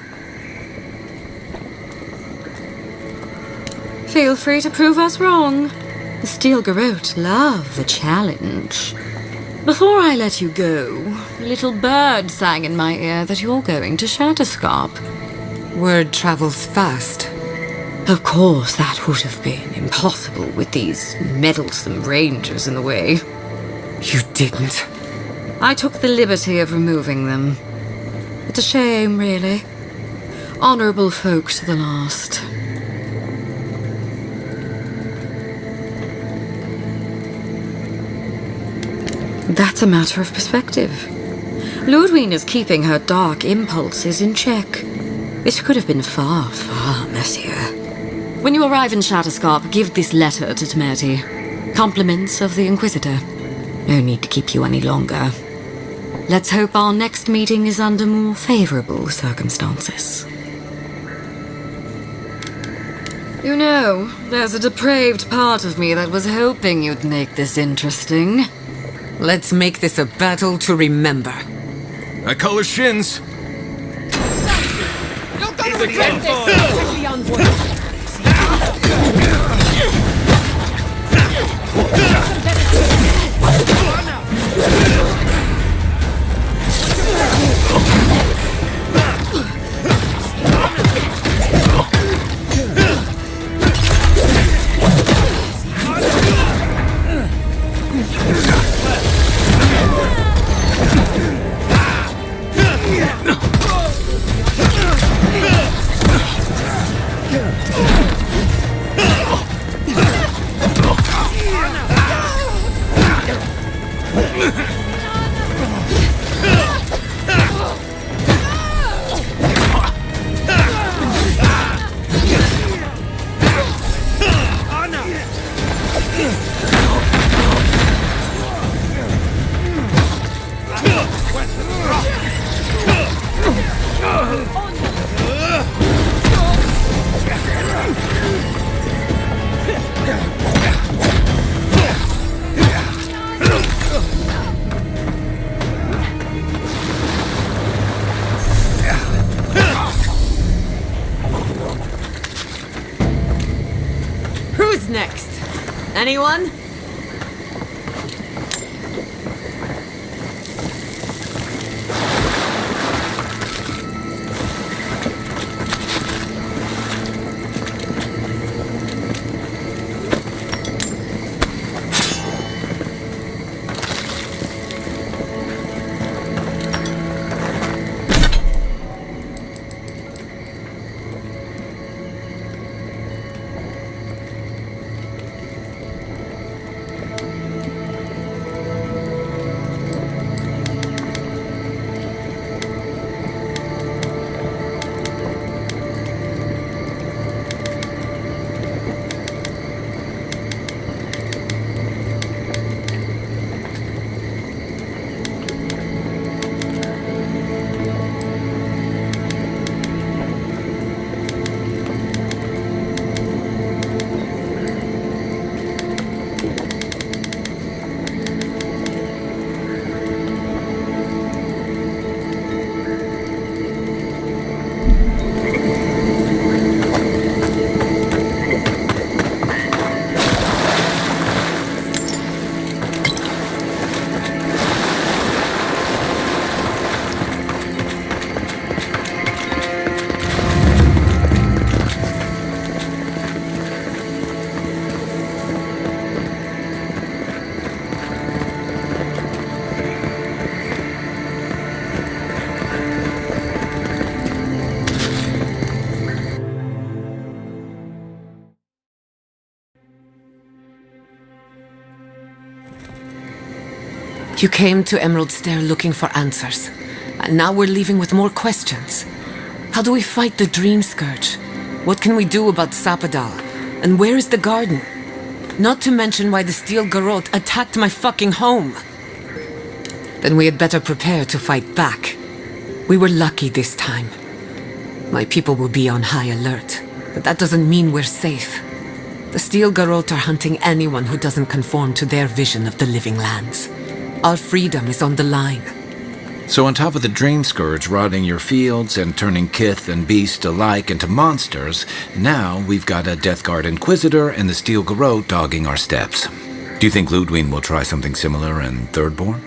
Feel free to prove us wrong. The Steel Garrote love the challenge. Before I let you go, a little bird sang in my ear that you're going to Shatterscarp. Word travels fast. Of course, that would have been impossible with these meddlesome rangers in the way. You didn't. I took the liberty of removing them. It's a shame, really. Honourable folk to the last. That's a matter of perspective. Ludwig is keeping her dark impulses in check. This could have been far, far messier. When you arrive in Shatterscarp, give this letter to Temerity. Compliments of the Inquisitor. No need to keep you any longer. Let's hope our next meeting is under more favourable circumstances. You know, there's a depraved part of me that was hoping you'd make this interesting. Let's make this a battle to remember. I call her shins. You're gonna regret this! Who's next? Anyone? You came to Emerald Stair looking for answers, and now we're leaving with more questions. How do we fight the Dream Scourge? What can we do about Sapadal? And where is the garden? Not to mention why the Steel Garrote attacked my fucking home. Then we had better prepare to fight back. We were lucky this time. My people will be on high alert, but that doesn't mean we're safe. The Steel Garrote are hunting anyone who doesn't conform to their vision of the living lands. Our freedom is on the line. So on top of the Dream Scourge rotting your fields and turning kith and beast alike into monsters, now we've got a Death Guard Inquisitor and the Steel Garrote dogging our steps. Do you think Ludwig will try something similar in Thirdborn?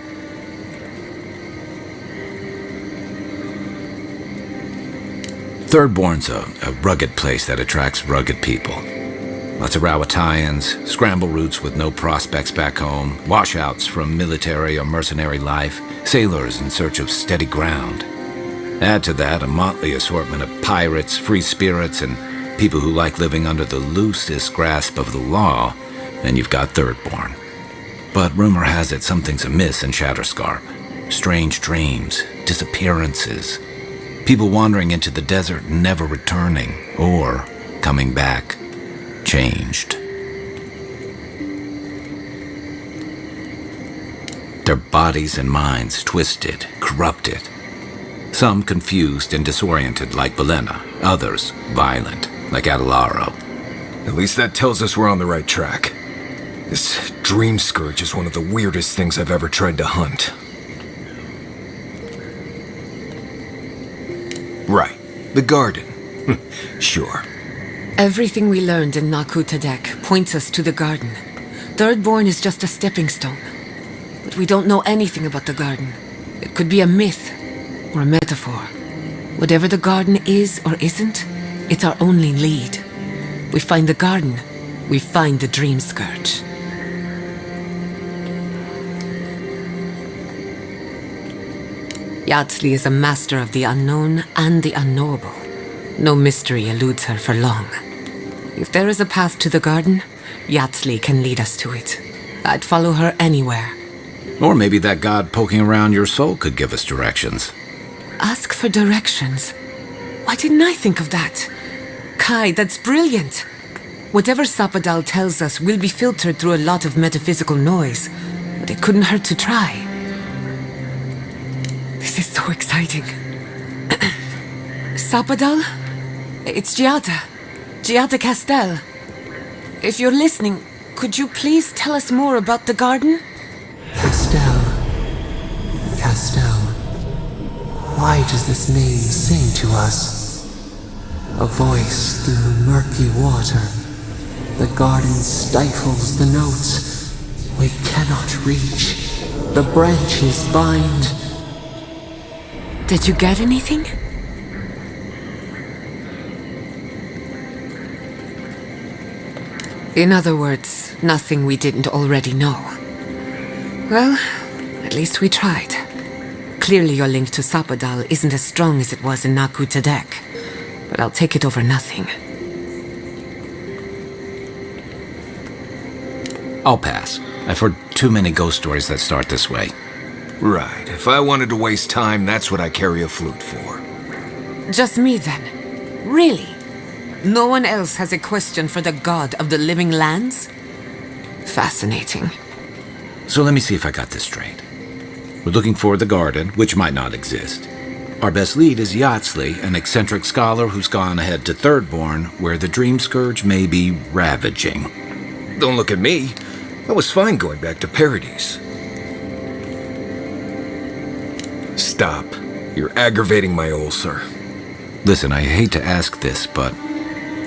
Thirdborn's a rugged place that attracts rugged people. Lots of Rawatayans, scramble routes with no prospects back home, washouts from military or mercenary life, sailors in search of steady ground. Add to that a motley assortment of pirates, free spirits, and people who like living under the loosest grasp of the law, and you've got Thirdborn. But rumor has it something's amiss in Shatterscarp. Strange dreams, disappearances, people wandering into the desert and never returning, or coming back, changed. Their bodies and minds twisted, corrupted. Some confused and disoriented like Belena, others violent like Adelaro. At least that tells us we're on the right track. This dream scourge is one of the weirdest things I've ever tried to hunt. Right, the garden. Sure. Everything we learned in Naku Tadek points us to the garden. Thirdborn is just a stepping stone. But we don't know anything about the garden. It could be a myth or a metaphor. Whatever the garden is or isn't, it's our only lead. We find the garden, we find the dream scourge. Yardsley is a master of the unknown and the unknowable. No mystery eludes her for long. If there is a path to the garden, Yardsley can lead us to it. I'd follow her anywhere. Or maybe that god poking around your soul could give us directions. Ask for directions. Why didn't I think of that? Kai, that's brilliant. Whatever Sapadal tells us will be filtered through a lot of metaphysical noise, but it couldn't hurt to try. This is so exciting. Sapadal? It's Giada. Giada Castel. If you're listening, could you please tell us more about the garden? Castel. Castel. Why does this name sing to us? A voice through murky water. The garden stifles the notes. We cannot reach. The branches bind. Did you get anything? In other words, nothing we didn't already know. Well, at least we tried. Clearly your link to Sapadal isn't as strong as it was in Naku Tadek, but I'll take it over nothing. I'll pass. I've heard too many ghost stories that start this way. Right. If I wanted to waste time, that's what I carry a flute for. Just me then? Really? No one else has a question for the god of the living lands? Fascinating. So let me see if I got this straight. We're looking for the garden, which might not exist. Our best lead is Yardsley, an eccentric scholar who's gone ahead to Thirdborn, where the Dream Scourge may be ravaging. Don't look at me. I was fine going back to Paradise. Stop. You're aggravating my ulcer. Listen, I hate to ask this, but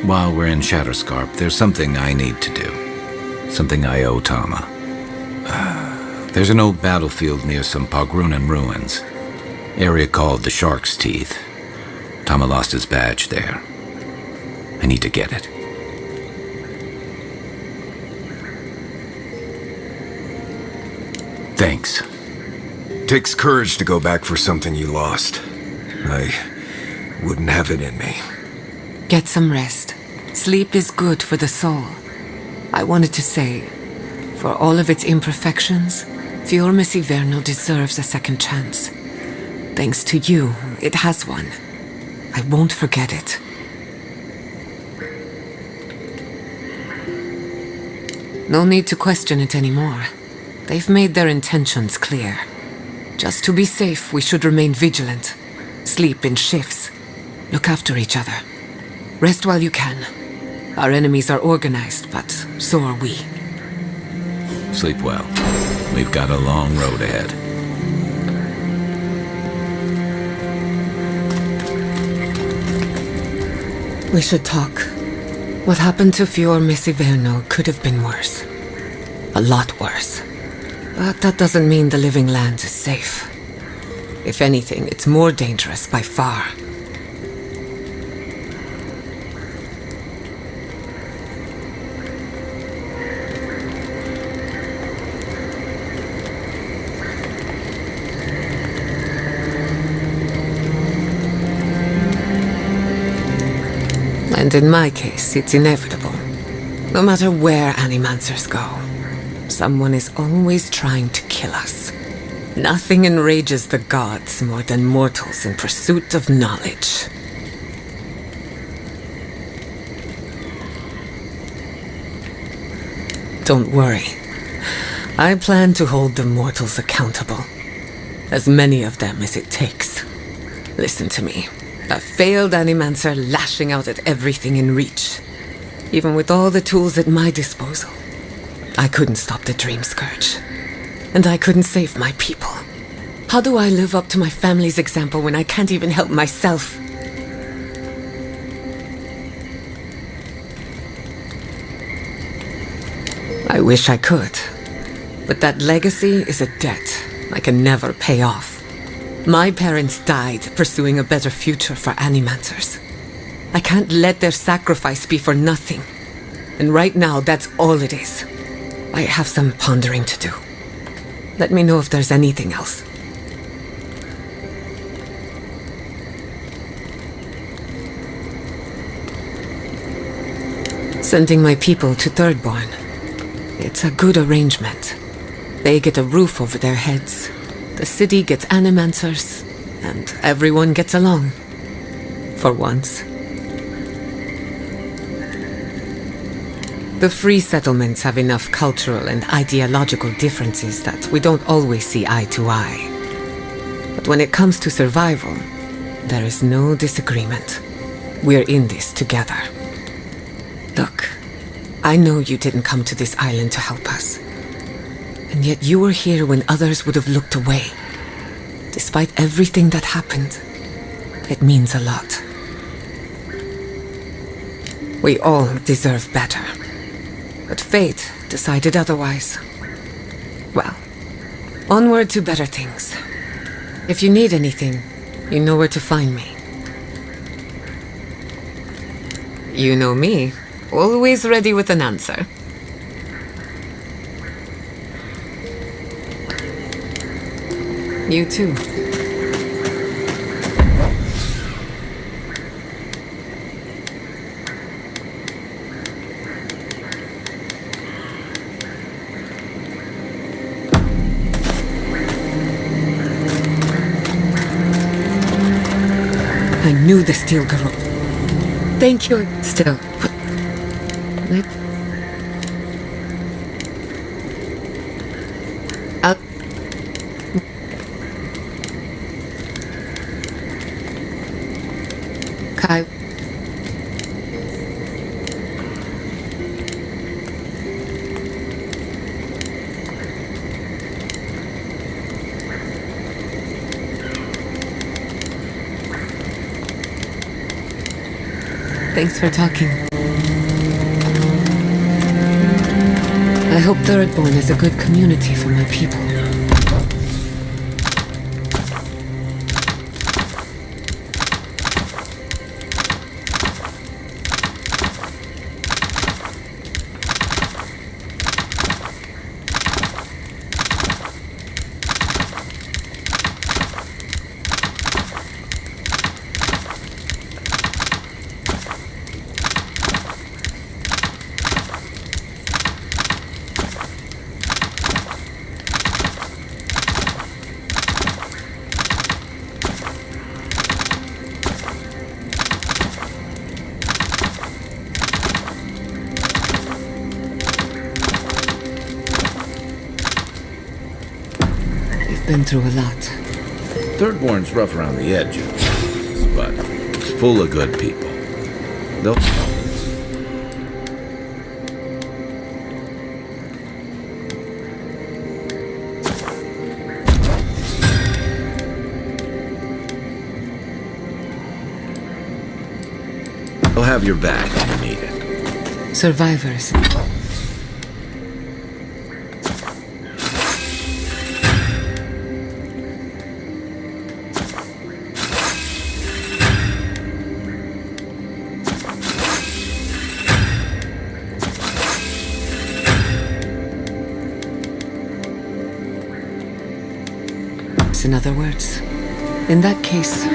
while we're in Shatterscarp, there's something I need to do. Something I owe Tama. There's an old battlefield near some Pogrunan ruins. Area called the Shark's Teeth. Tama lost his badge there. I need to get it. Thanks. Takes courage to go back for something you lost. I wouldn't have it in me. Get some rest. Sleep is good for the soul. I wanted to say, for all of its imperfections, Fior Messiverno deserves a second chance. Thanks to you, it has one. I won't forget it. No need to question it anymore. They've made their intentions clear. Just to be safe, we should remain vigilant. Sleep in shifts. Look after each other. Rest while you can. Our enemies are organized, but so are we. Sleep well. We've got a long road ahead. We should talk. What happened to Fior Messiverno could have been worse. A lot worse. But that doesn't mean the living lands is safe. If anything, it's more dangerous by far. And in my case, it's inevitable. No matter where animancers go, someone is always trying to kill us. Nothing enrages the gods more than mortals in pursuit of knowledge. Don't worry. I plan to hold the mortals accountable. As many of them as it takes. Listen to me. A failed animancer lashing out at everything in reach. Even with all the tools at my disposal, I couldn't stop the Dream Scourge. And I couldn't save my people. How do I live up to my family's example when I can't even help myself? I wish I could. But that legacy is a debt I can never pay off. My parents died pursuing a better future for animancers. I can't let their sacrifice be for nothing. And right now, that's all it is. I have some pondering to do. Let me know if there's anything else. Sending my people to Thirdborn. It's a good arrangement. They get a roof over their heads. The city gets animancers, and everyone gets along. For once. The free settlements have enough cultural and ideological differences that we don't always see eye to eye. But when it comes to survival, there is no disagreement. We're in this together. Look, I know you didn't come to this island to help us. And yet you were here when others would have looked away. Despite everything that happened, it means a lot. We all deserve better. But fate decided otherwise. Well, onward to better things. If you need anything, you know where to find me. You know me, always ready with an answer. You too. I knew the steel girl. Thank you. Still, but... Kai... Thanks for talking. I hope Thirdborn is a good community for my people. Been through a lot. Thirdborn's rough around the edges, but it's full of good people. They'll... They'll have your back when you need it. Survivors. In other words, in that case,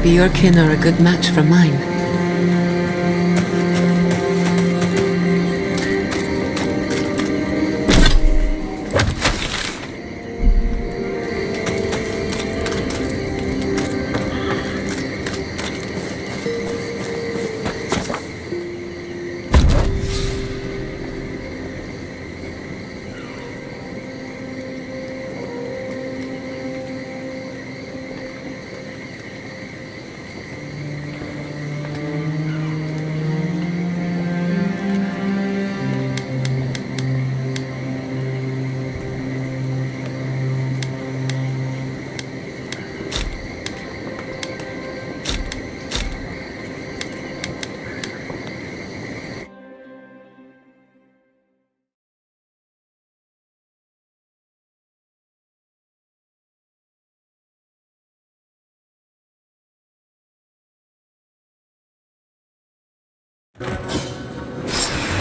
Maybe your kin are a good match for mine.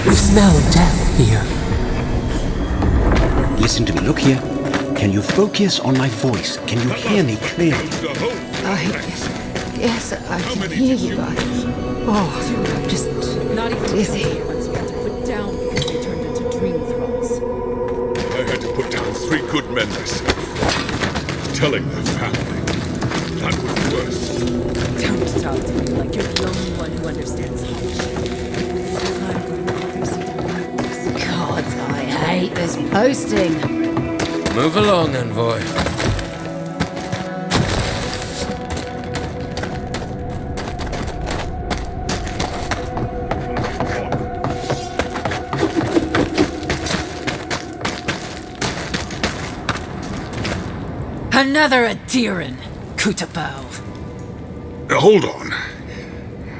We smell death here. Listen to me. Look here. Can you focus on my voice? Can you hear me clearly? Yes, I can hear you. I'm just Not even dizzy. we had to put down because they turned into dream thralls. I had to put down 3 good men myself. Telling their family. That was worse. Don't talk to me like you're the only one who understands hardship. God, I hate this posting. Move along, envoy. Another Adiran, Kutabel. Hold on.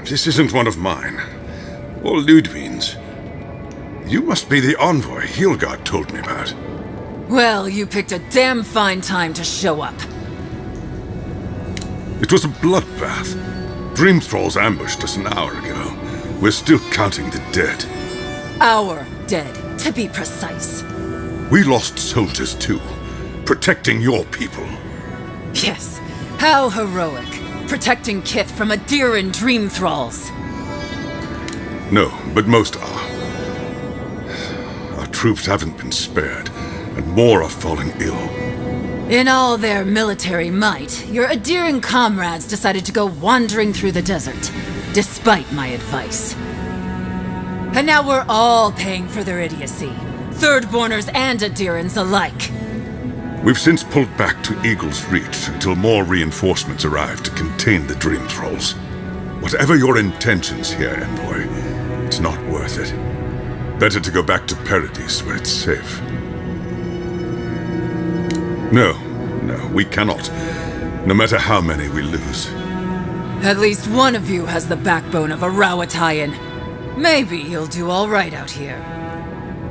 This isn't one of mine. Or Ludwig's. You must be the envoy Hilgard told me about. Well, you picked a damn fine time to show up. It was a bloodbath. Dream Thralls ambushed us an hour ago. We're still counting the dead. Our dead, to be precise. We lost soldiers too, protecting your people. Yes, how heroic. Protecting Kith from Adiran dream thralls. No, but most are. Our troops haven't been spared, and more are falling ill. In all their military might, your Adiran comrades decided to go wandering through the desert, despite my advice. And now we're all paying for their idiocy. Thirdborners and Adirans alike. We've since pulled back to Eagle's Reach until more reinforcements arrive to contain the Dream Thralls. Whatever your intentions here, Envoy, it's not worth it. Better to go back to Paradise where it's safe. No, we cannot. No matter how many we lose. At least one of you has the backbone of a Rawatayan. Maybe you'll do all right out here.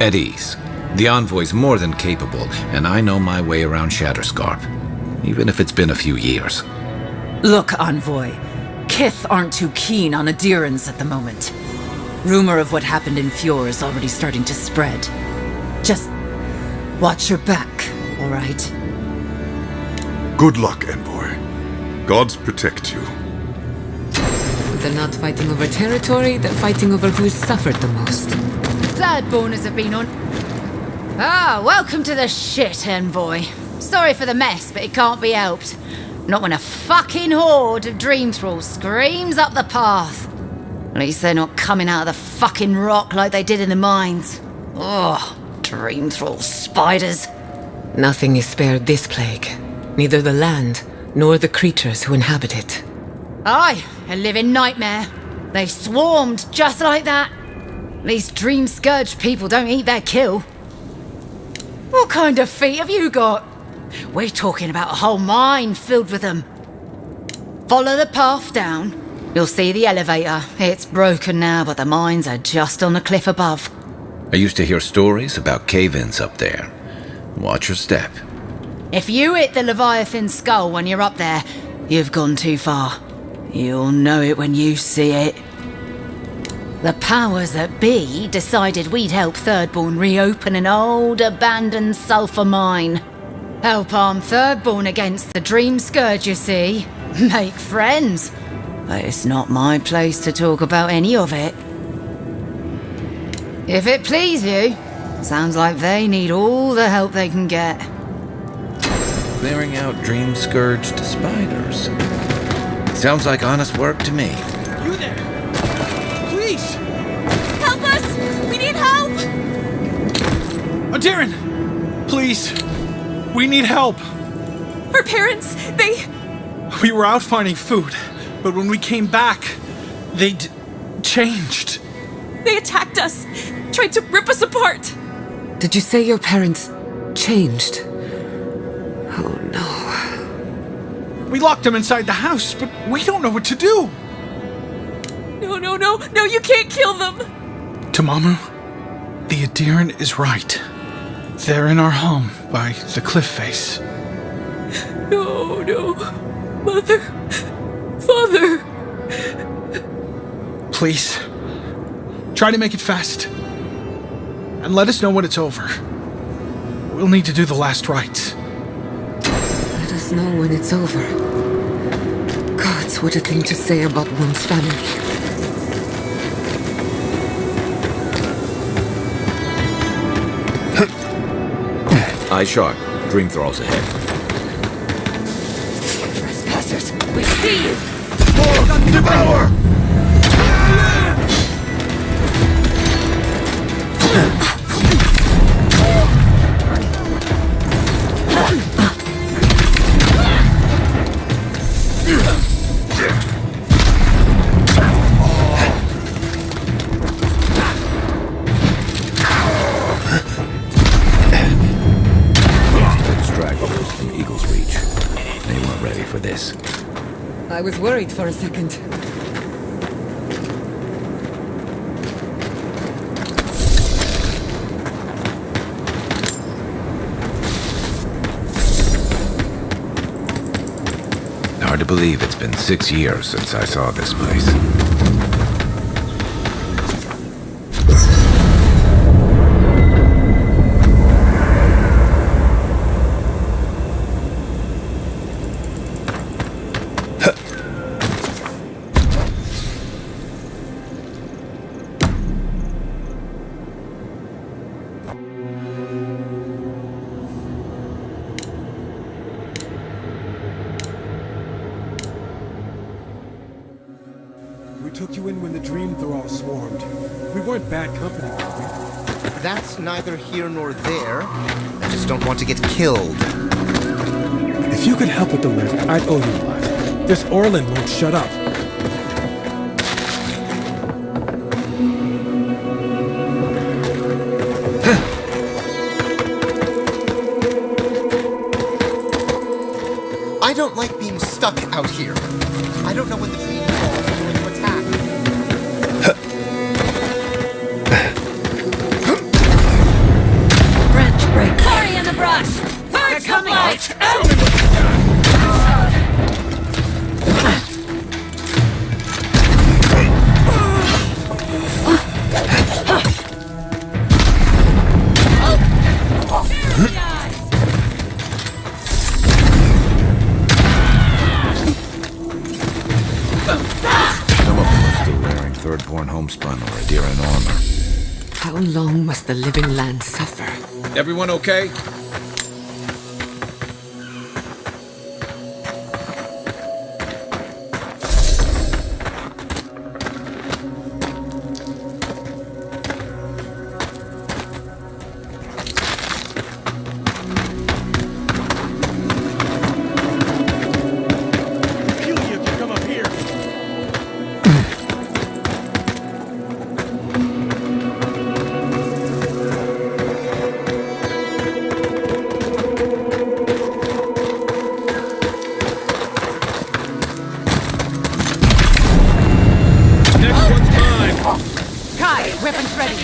At ease. The envoy's more than capable, and I know my way around Shatterscarp, even if it's been a few years. Look, Envoy. Kith aren't too keen on Adirans at the moment. Rumor of what happened in Fjord is already starting to spread. Just watch your back, all right? Good luck, Envoy. Gods protect you. They're not fighting over territory, they're fighting over who's suffered the most. Thirdborners have been on... welcome to the shit, Envoy. Sorry for the mess, but it can't be helped. Not when a fucking horde of Dream Thralls screams up the path. At least they're not coming out of the fucking rock like they did in the mines. Dream Thrall spiders. Nothing is spared this plague. Neither the land, nor the creatures who inhabit it. Aye, a living nightmare. They swarmed just like that. These Dream Scourge people don't eat their kill. What kind of feet have you got? We're talking about a whole mine filled with them. Follow the path down. You'll see the elevator. It's broken now, but the mines are just on the cliff above. I used to hear stories about cave-ins up there. Watch your step. If you hit the Leviathan skull when you're up there, you've gone too far. You'll know it when you see it. The powers that be decided we'd help Thirdborn reopen an old, abandoned sulfur mine. Help arm Thirdborn against the Dream Scourge, you see. Make friends. but it's not my place to talk about any of it. If it please you, sounds like they need all the help they can get. Clearing out dream-scourged spiders. Sounds like honest work to me. You there! Please! Help us! We need help! Darren! Please! We need help! Our parents, We were out finding food, but when we came back, they'd changed. They attacked us, tried to rip us apart. Did you say your parents changed? Oh no. We locked them inside the house, but we don't know what to do. No, you can't kill them. Tamamu, the Adiran is right. They're in our home by the cliff face. No. Mother. Father. Please, try to make it fast. And let us know when it's over. We'll need to do the last rites. Let us know when it's over. Gods, what a thing to say about one's family. Eyes sharp. Dream thralls ahead. Trespassers, we see you. Devour! Stragglers from Eagle's Reach. They weren't ready for this. I was worried for a second. Hard to believe it's been 6 years since I saw this place. We took you in when the dream thrall swarmed. We weren't bad company, were we? That's neither here nor there. I just don't want to get killed. If you could help with the lift, I'd owe you one. This Orlin won't shut up. I don't like being stuck out here. I don't know when the dream thrall is going to attack. Branch break. Hurry in the brush. Purge the blight. Some of them are still wearing Thirdborn homespun or Adiran armor. How long must the living land suffer? Everyone okay? Kai, weapons ready.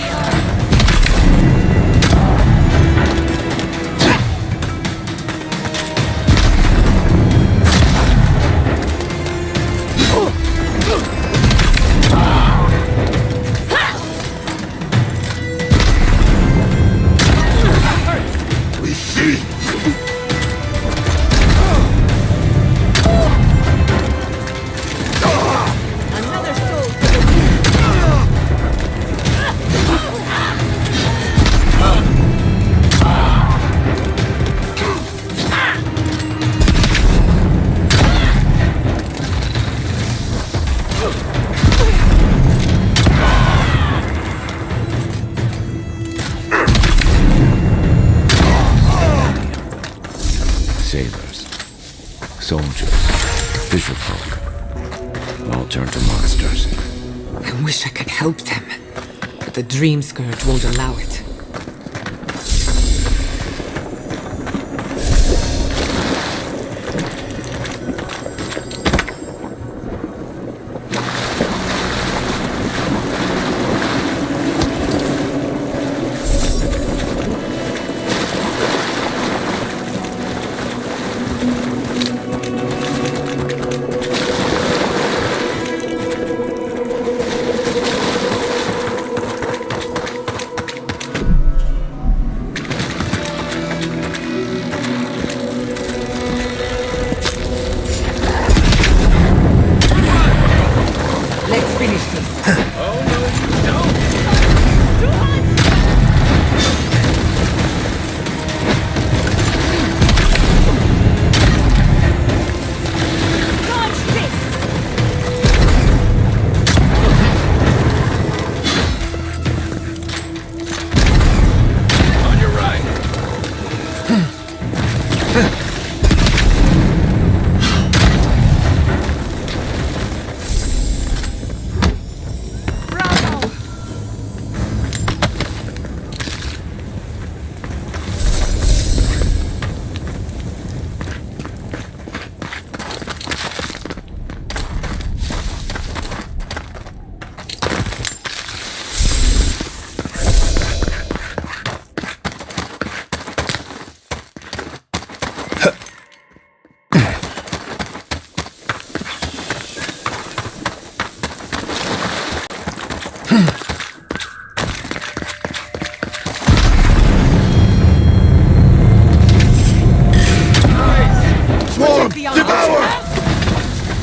We see! soldiers, fisherfolk, all turned to monsters. I wish I could help them, but the Dream Scourge won't allow it.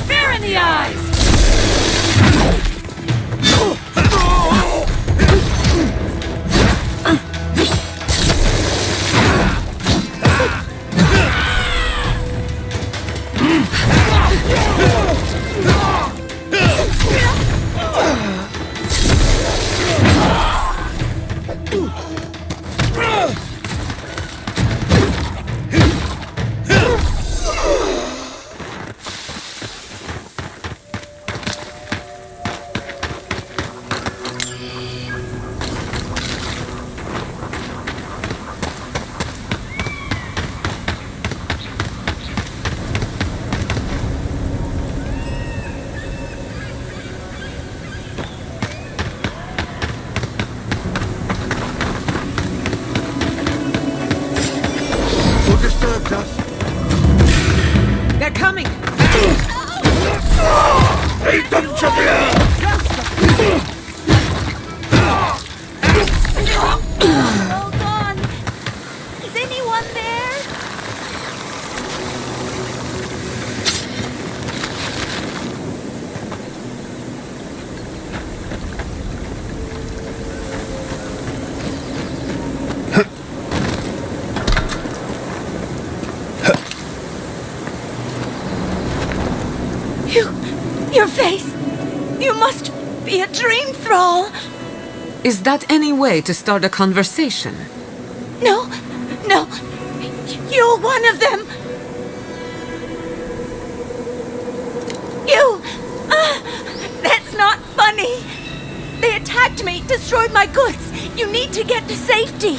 Fear in the eyes! They're coming! Hold on! Is anyone there? Your face! You must be a dream thrall! Is that any way to start a conversation? No, no. You're one of them! You! That's not funny! They attacked me, destroyed my goods! You need to get to safety!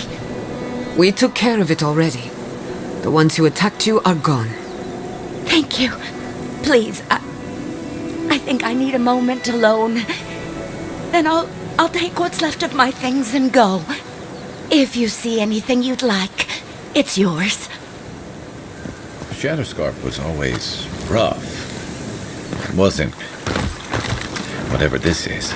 We took care of it already. The ones who attacked you are gone. Thank you. Please, I think I need a moment alone. Then I'll take what's left of my things and go. If you see anything you'd like, it's yours. Shatterscarp was always rough. Wasn't. Whatever this is.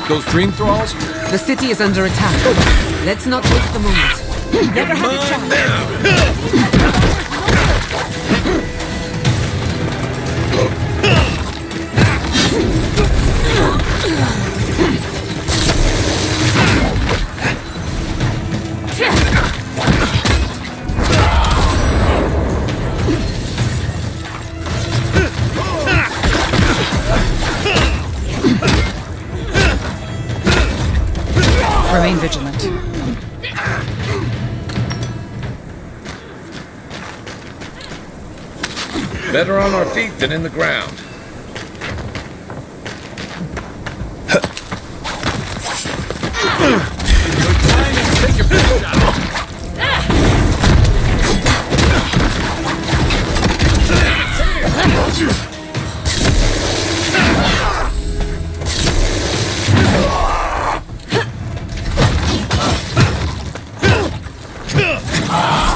Those dream thralls? The city is under attack. Let's not waste the moment. Never had a chance. Remain vigilant. Better on our feet than in the ground. Take your best shot.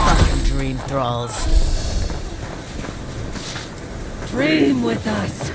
Fucking dream thralls. Dream with us.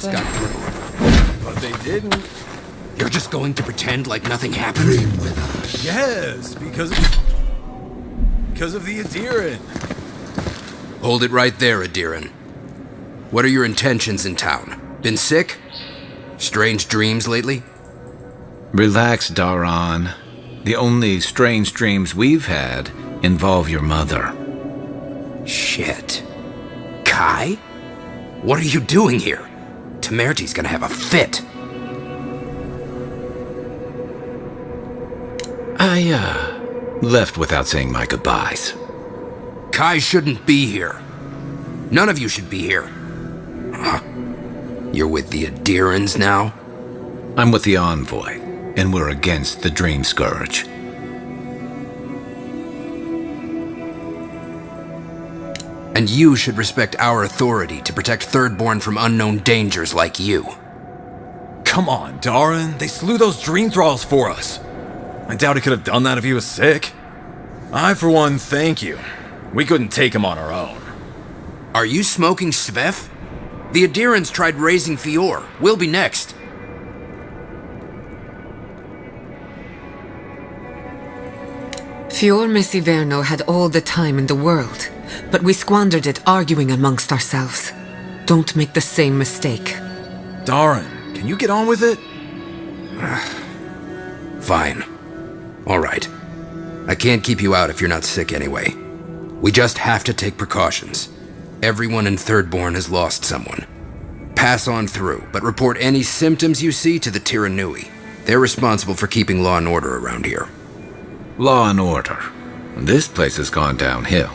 almost got through. But they didn't. You're just going to pretend like nothing happened? Yes, because of the Adiran. Hold it right there, Adiran. What are your intentions in town? Been sick? Strange dreams lately? Relax, Daran. The only strange dreams we've had involve your mother. Shit. Kai? What are you doing here? Temerty's gonna have a fit. I, left without saying my goodbyes. Kai shouldn't be here. None of you should be here. Huh. You're with the Adirans now? I'm with the Envoy, and we're against the Dream Scourge. And you should respect our authority to protect Thirdborn from unknown dangers like you. Come on, Daran. They slew those dream thralls for us. I doubt he could have done that if he was sick. I, for one, thank you. We couldn't take him on our own. Are you smoking Sveth? The Adirans tried raising Fior. We'll be next. Fior Messiverno had all the time in the world, but we squandered it arguing amongst ourselves. Don't make the same mistake. Daran, can you get on with it? Fine. All right. I can't keep you out if you're not sick anyway. We just have to take precautions. Everyone in Thirdborn has lost someone. Pass on through, but report any symptoms you see to the Tiranui. They're responsible for keeping law and order around here. Law and order. This place has gone downhill.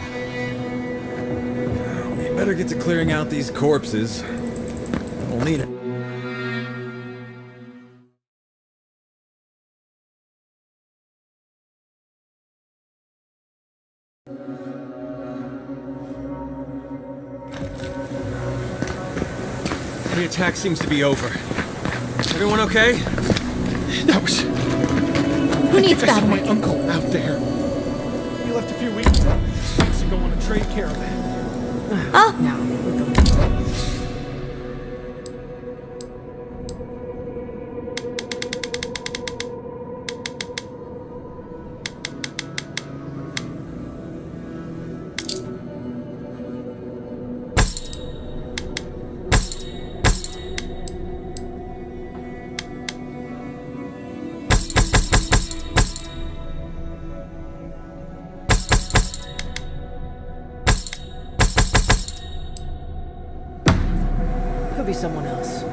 We better get to clearing out these corpses. We'll need it. The attack seems to be over. Everyone okay? That was... Who needs that? that? My uncle out there. He left a few weeks ago on a trade caravan. Oh! Could be someone else.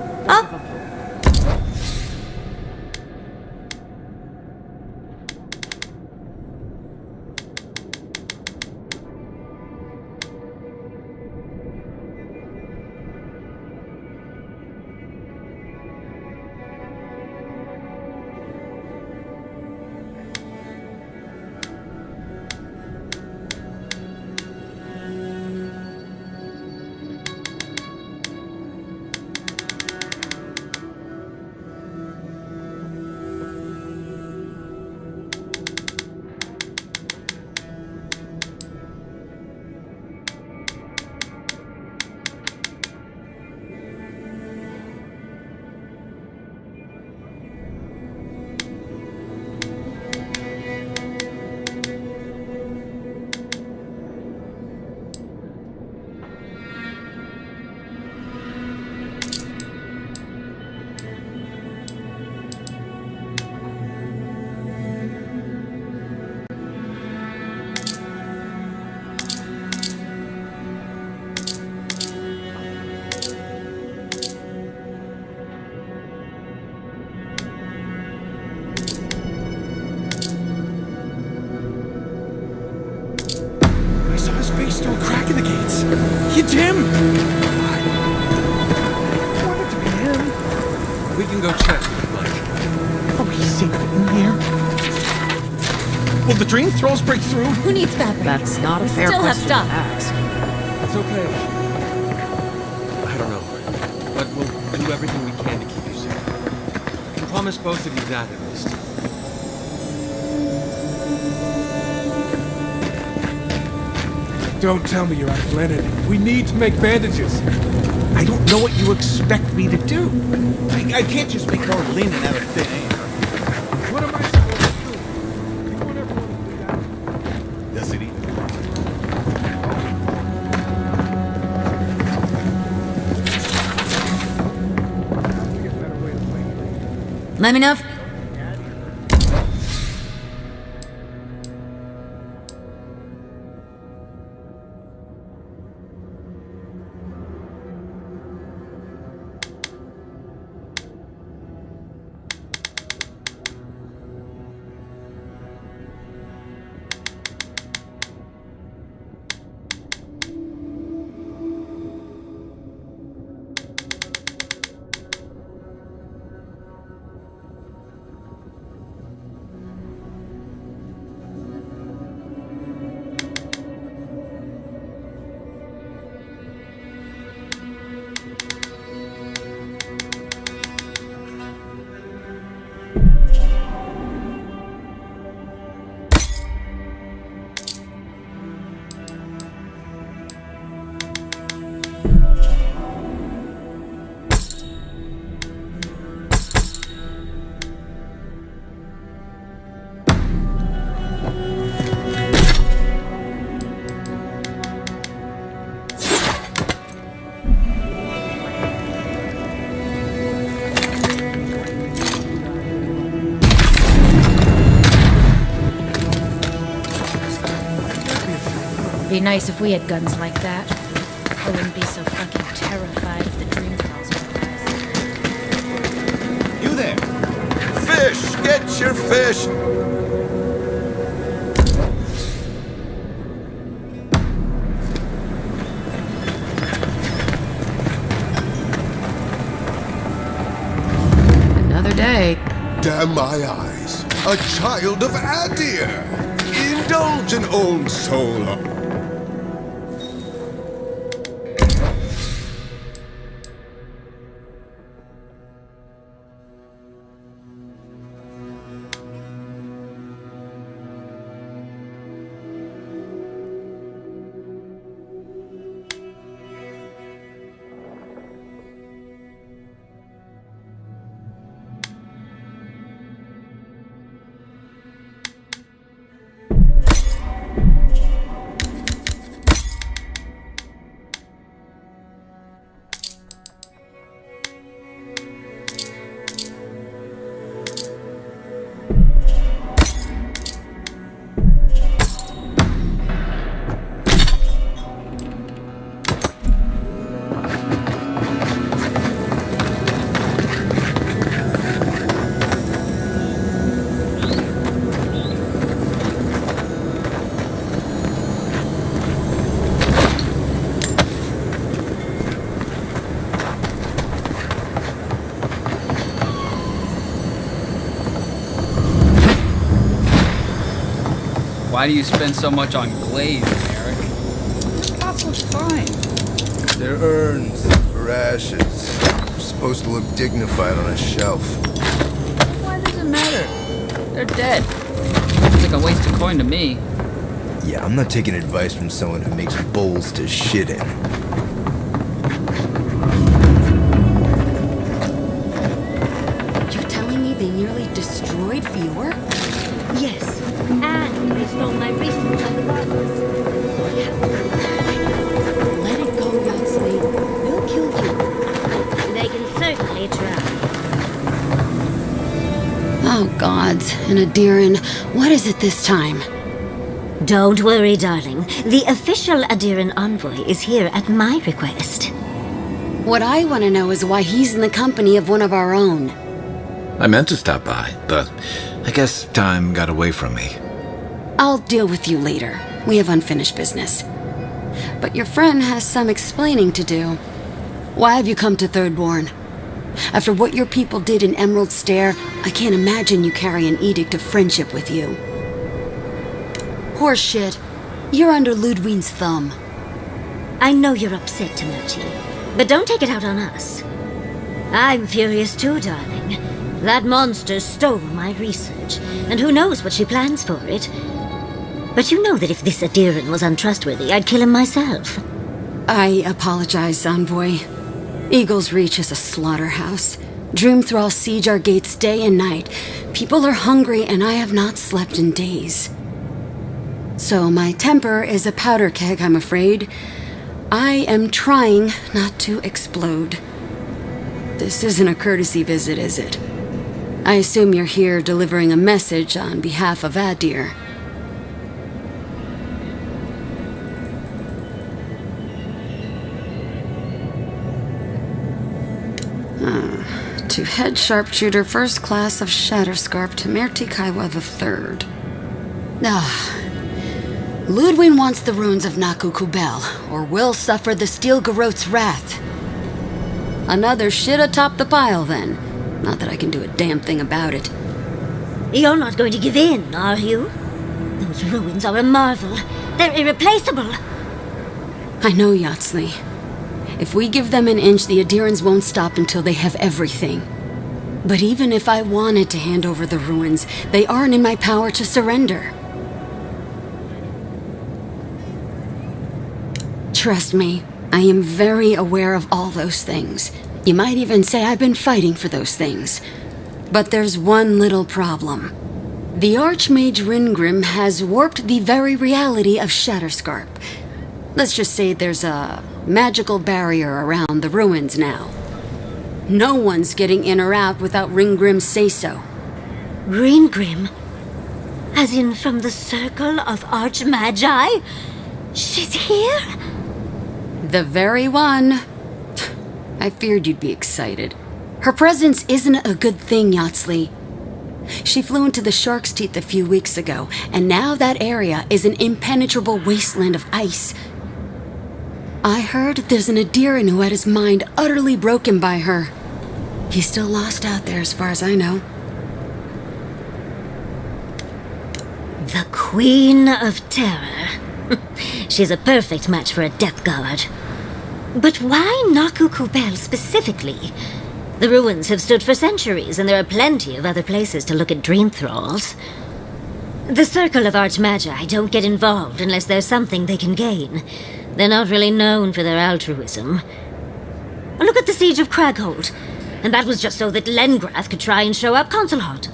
Face through a crack in the gates. It's him! I want it to be him. We can go check if you'd like. Oh, he's safe in here. Will the dream thralls break through? Who needs that? That's not a fair Still have question stuff. to ask. It's okay. I don't know. But we'll do everything we can to keep you safe. I can promise both of you that, at least. Don't tell me you're out of linen. We need to make bandages. I don't know what you expect me to do. I can't just make more linen out of thin air. What am I supposed to do? You want everyone to bleed out? Does it even? Let me know. Be nice if we had guns like that. I wouldn't be so fucking terrified of the dream girls. You there! Fish! Get your fish! Another day. Damn my eyes. A child of Adir! Indulge an old soul. Why do you spend so much on glaze, Eric? The pots look fine. They're urns for ashes. They're supposed to look dignified on a shelf. Why does it matter? They're dead. Seems like a waste of coin to me. Yeah, I'm not taking advice from someone who makes bowls to shit in. You're telling me they nearly destroyed Fior? Yes, and they stole my research on the barbers. Let it go, Youngsley. They'll kill you. They can certainly try. Oh, gods. And Adiran, what is it this time? Don't worry, darling. The official Adiran envoy is here at my request. What I want to know is why he's in the company of one of our own. I meant to stop by, but I guess time got away from me. I'll deal with you later. We have unfinished business. But your friend has some explaining to do. Why have you come to Thirdborn? After what your people did in Emerald Stair, I can't imagine you carry an edict of friendship with you. Horseshit. You're under Ludwine's thumb. I know you're upset, Tamuchi, but don't take it out on us. I'm furious too, darling. That monster stole my research, and who knows what she plans for it. But you know that if this Adiran was untrustworthy, I'd kill him myself. I apologize, Envoy. Eagle's Reach is a slaughterhouse. Dreamthralls siege our gates day and night. People are hungry, and I have not slept in days. So my temper is a powder keg, I'm afraid. I am trying not to explode. This isn't a courtesy visit, is it? I assume you're here delivering a message on behalf of Adir. To head sharpshooter first class of Shatterscarp to Merti Kaiwa III. Ludwig wants the ruins of Naku Kubel, or will suffer the Steel Garot's wrath. Another shit atop the pile, then. Not that I can do a damn thing about it. You're not going to give in, are you? Those ruins are a marvel. They're irreplaceable. I know, Yatsley. If we give them an inch, the Adirans won't stop until they have everything. But even if I wanted to hand over the ruins, they aren't in my power to surrender. Trust me, I am very aware of all those things. You might even say I've been fighting for those things. But there's one little problem. The Archmage Ringrim has warped the very reality of Shatterscarp. Let's just say there's a magical barrier around the ruins now. No one's getting in or out without Ringgrim's say-so. Ringgrim? As in from the Circle of Archmagi? She's here? The very one. I feared you'd be excited. Her presence isn't a good thing, Yatsley. She flew into the Shark's Teeth a few weeks ago, and now that area is an impenetrable wasteland of ice. I heard there's an Adiran who had his mind utterly broken by her. He's still lost out there as far as I know. The Queen of Terror. She's a perfect match for a Death Guard. But why Naku Kubel specifically? The ruins have stood for centuries, and there are plenty of other places to look at dream thralls. The Circle of Archmagi don't get involved unless there's something they can gain. They're not really known for their altruism. Look at the Siege of Craghold. And that was just so that Lengrath could try and show up Consulhot.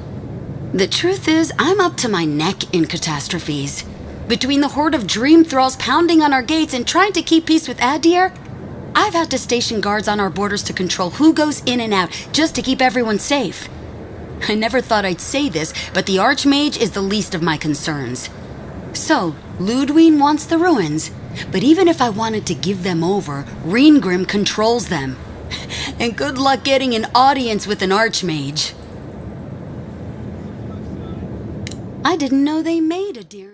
The truth is, I'm up to my neck in catastrophes. Between the horde of dream thralls pounding on our gates and trying to keep peace with Adir, I've had to station guards on our borders to control who goes in and out, just to keep everyone safe. I never thought I'd say this, but the Archmage is the least of my concerns. So, Ludwig wants the ruins, but even if I wanted to give them over, Ringgrim controls them. And good luck getting an audience with an Archmage. I didn't know they made a deer.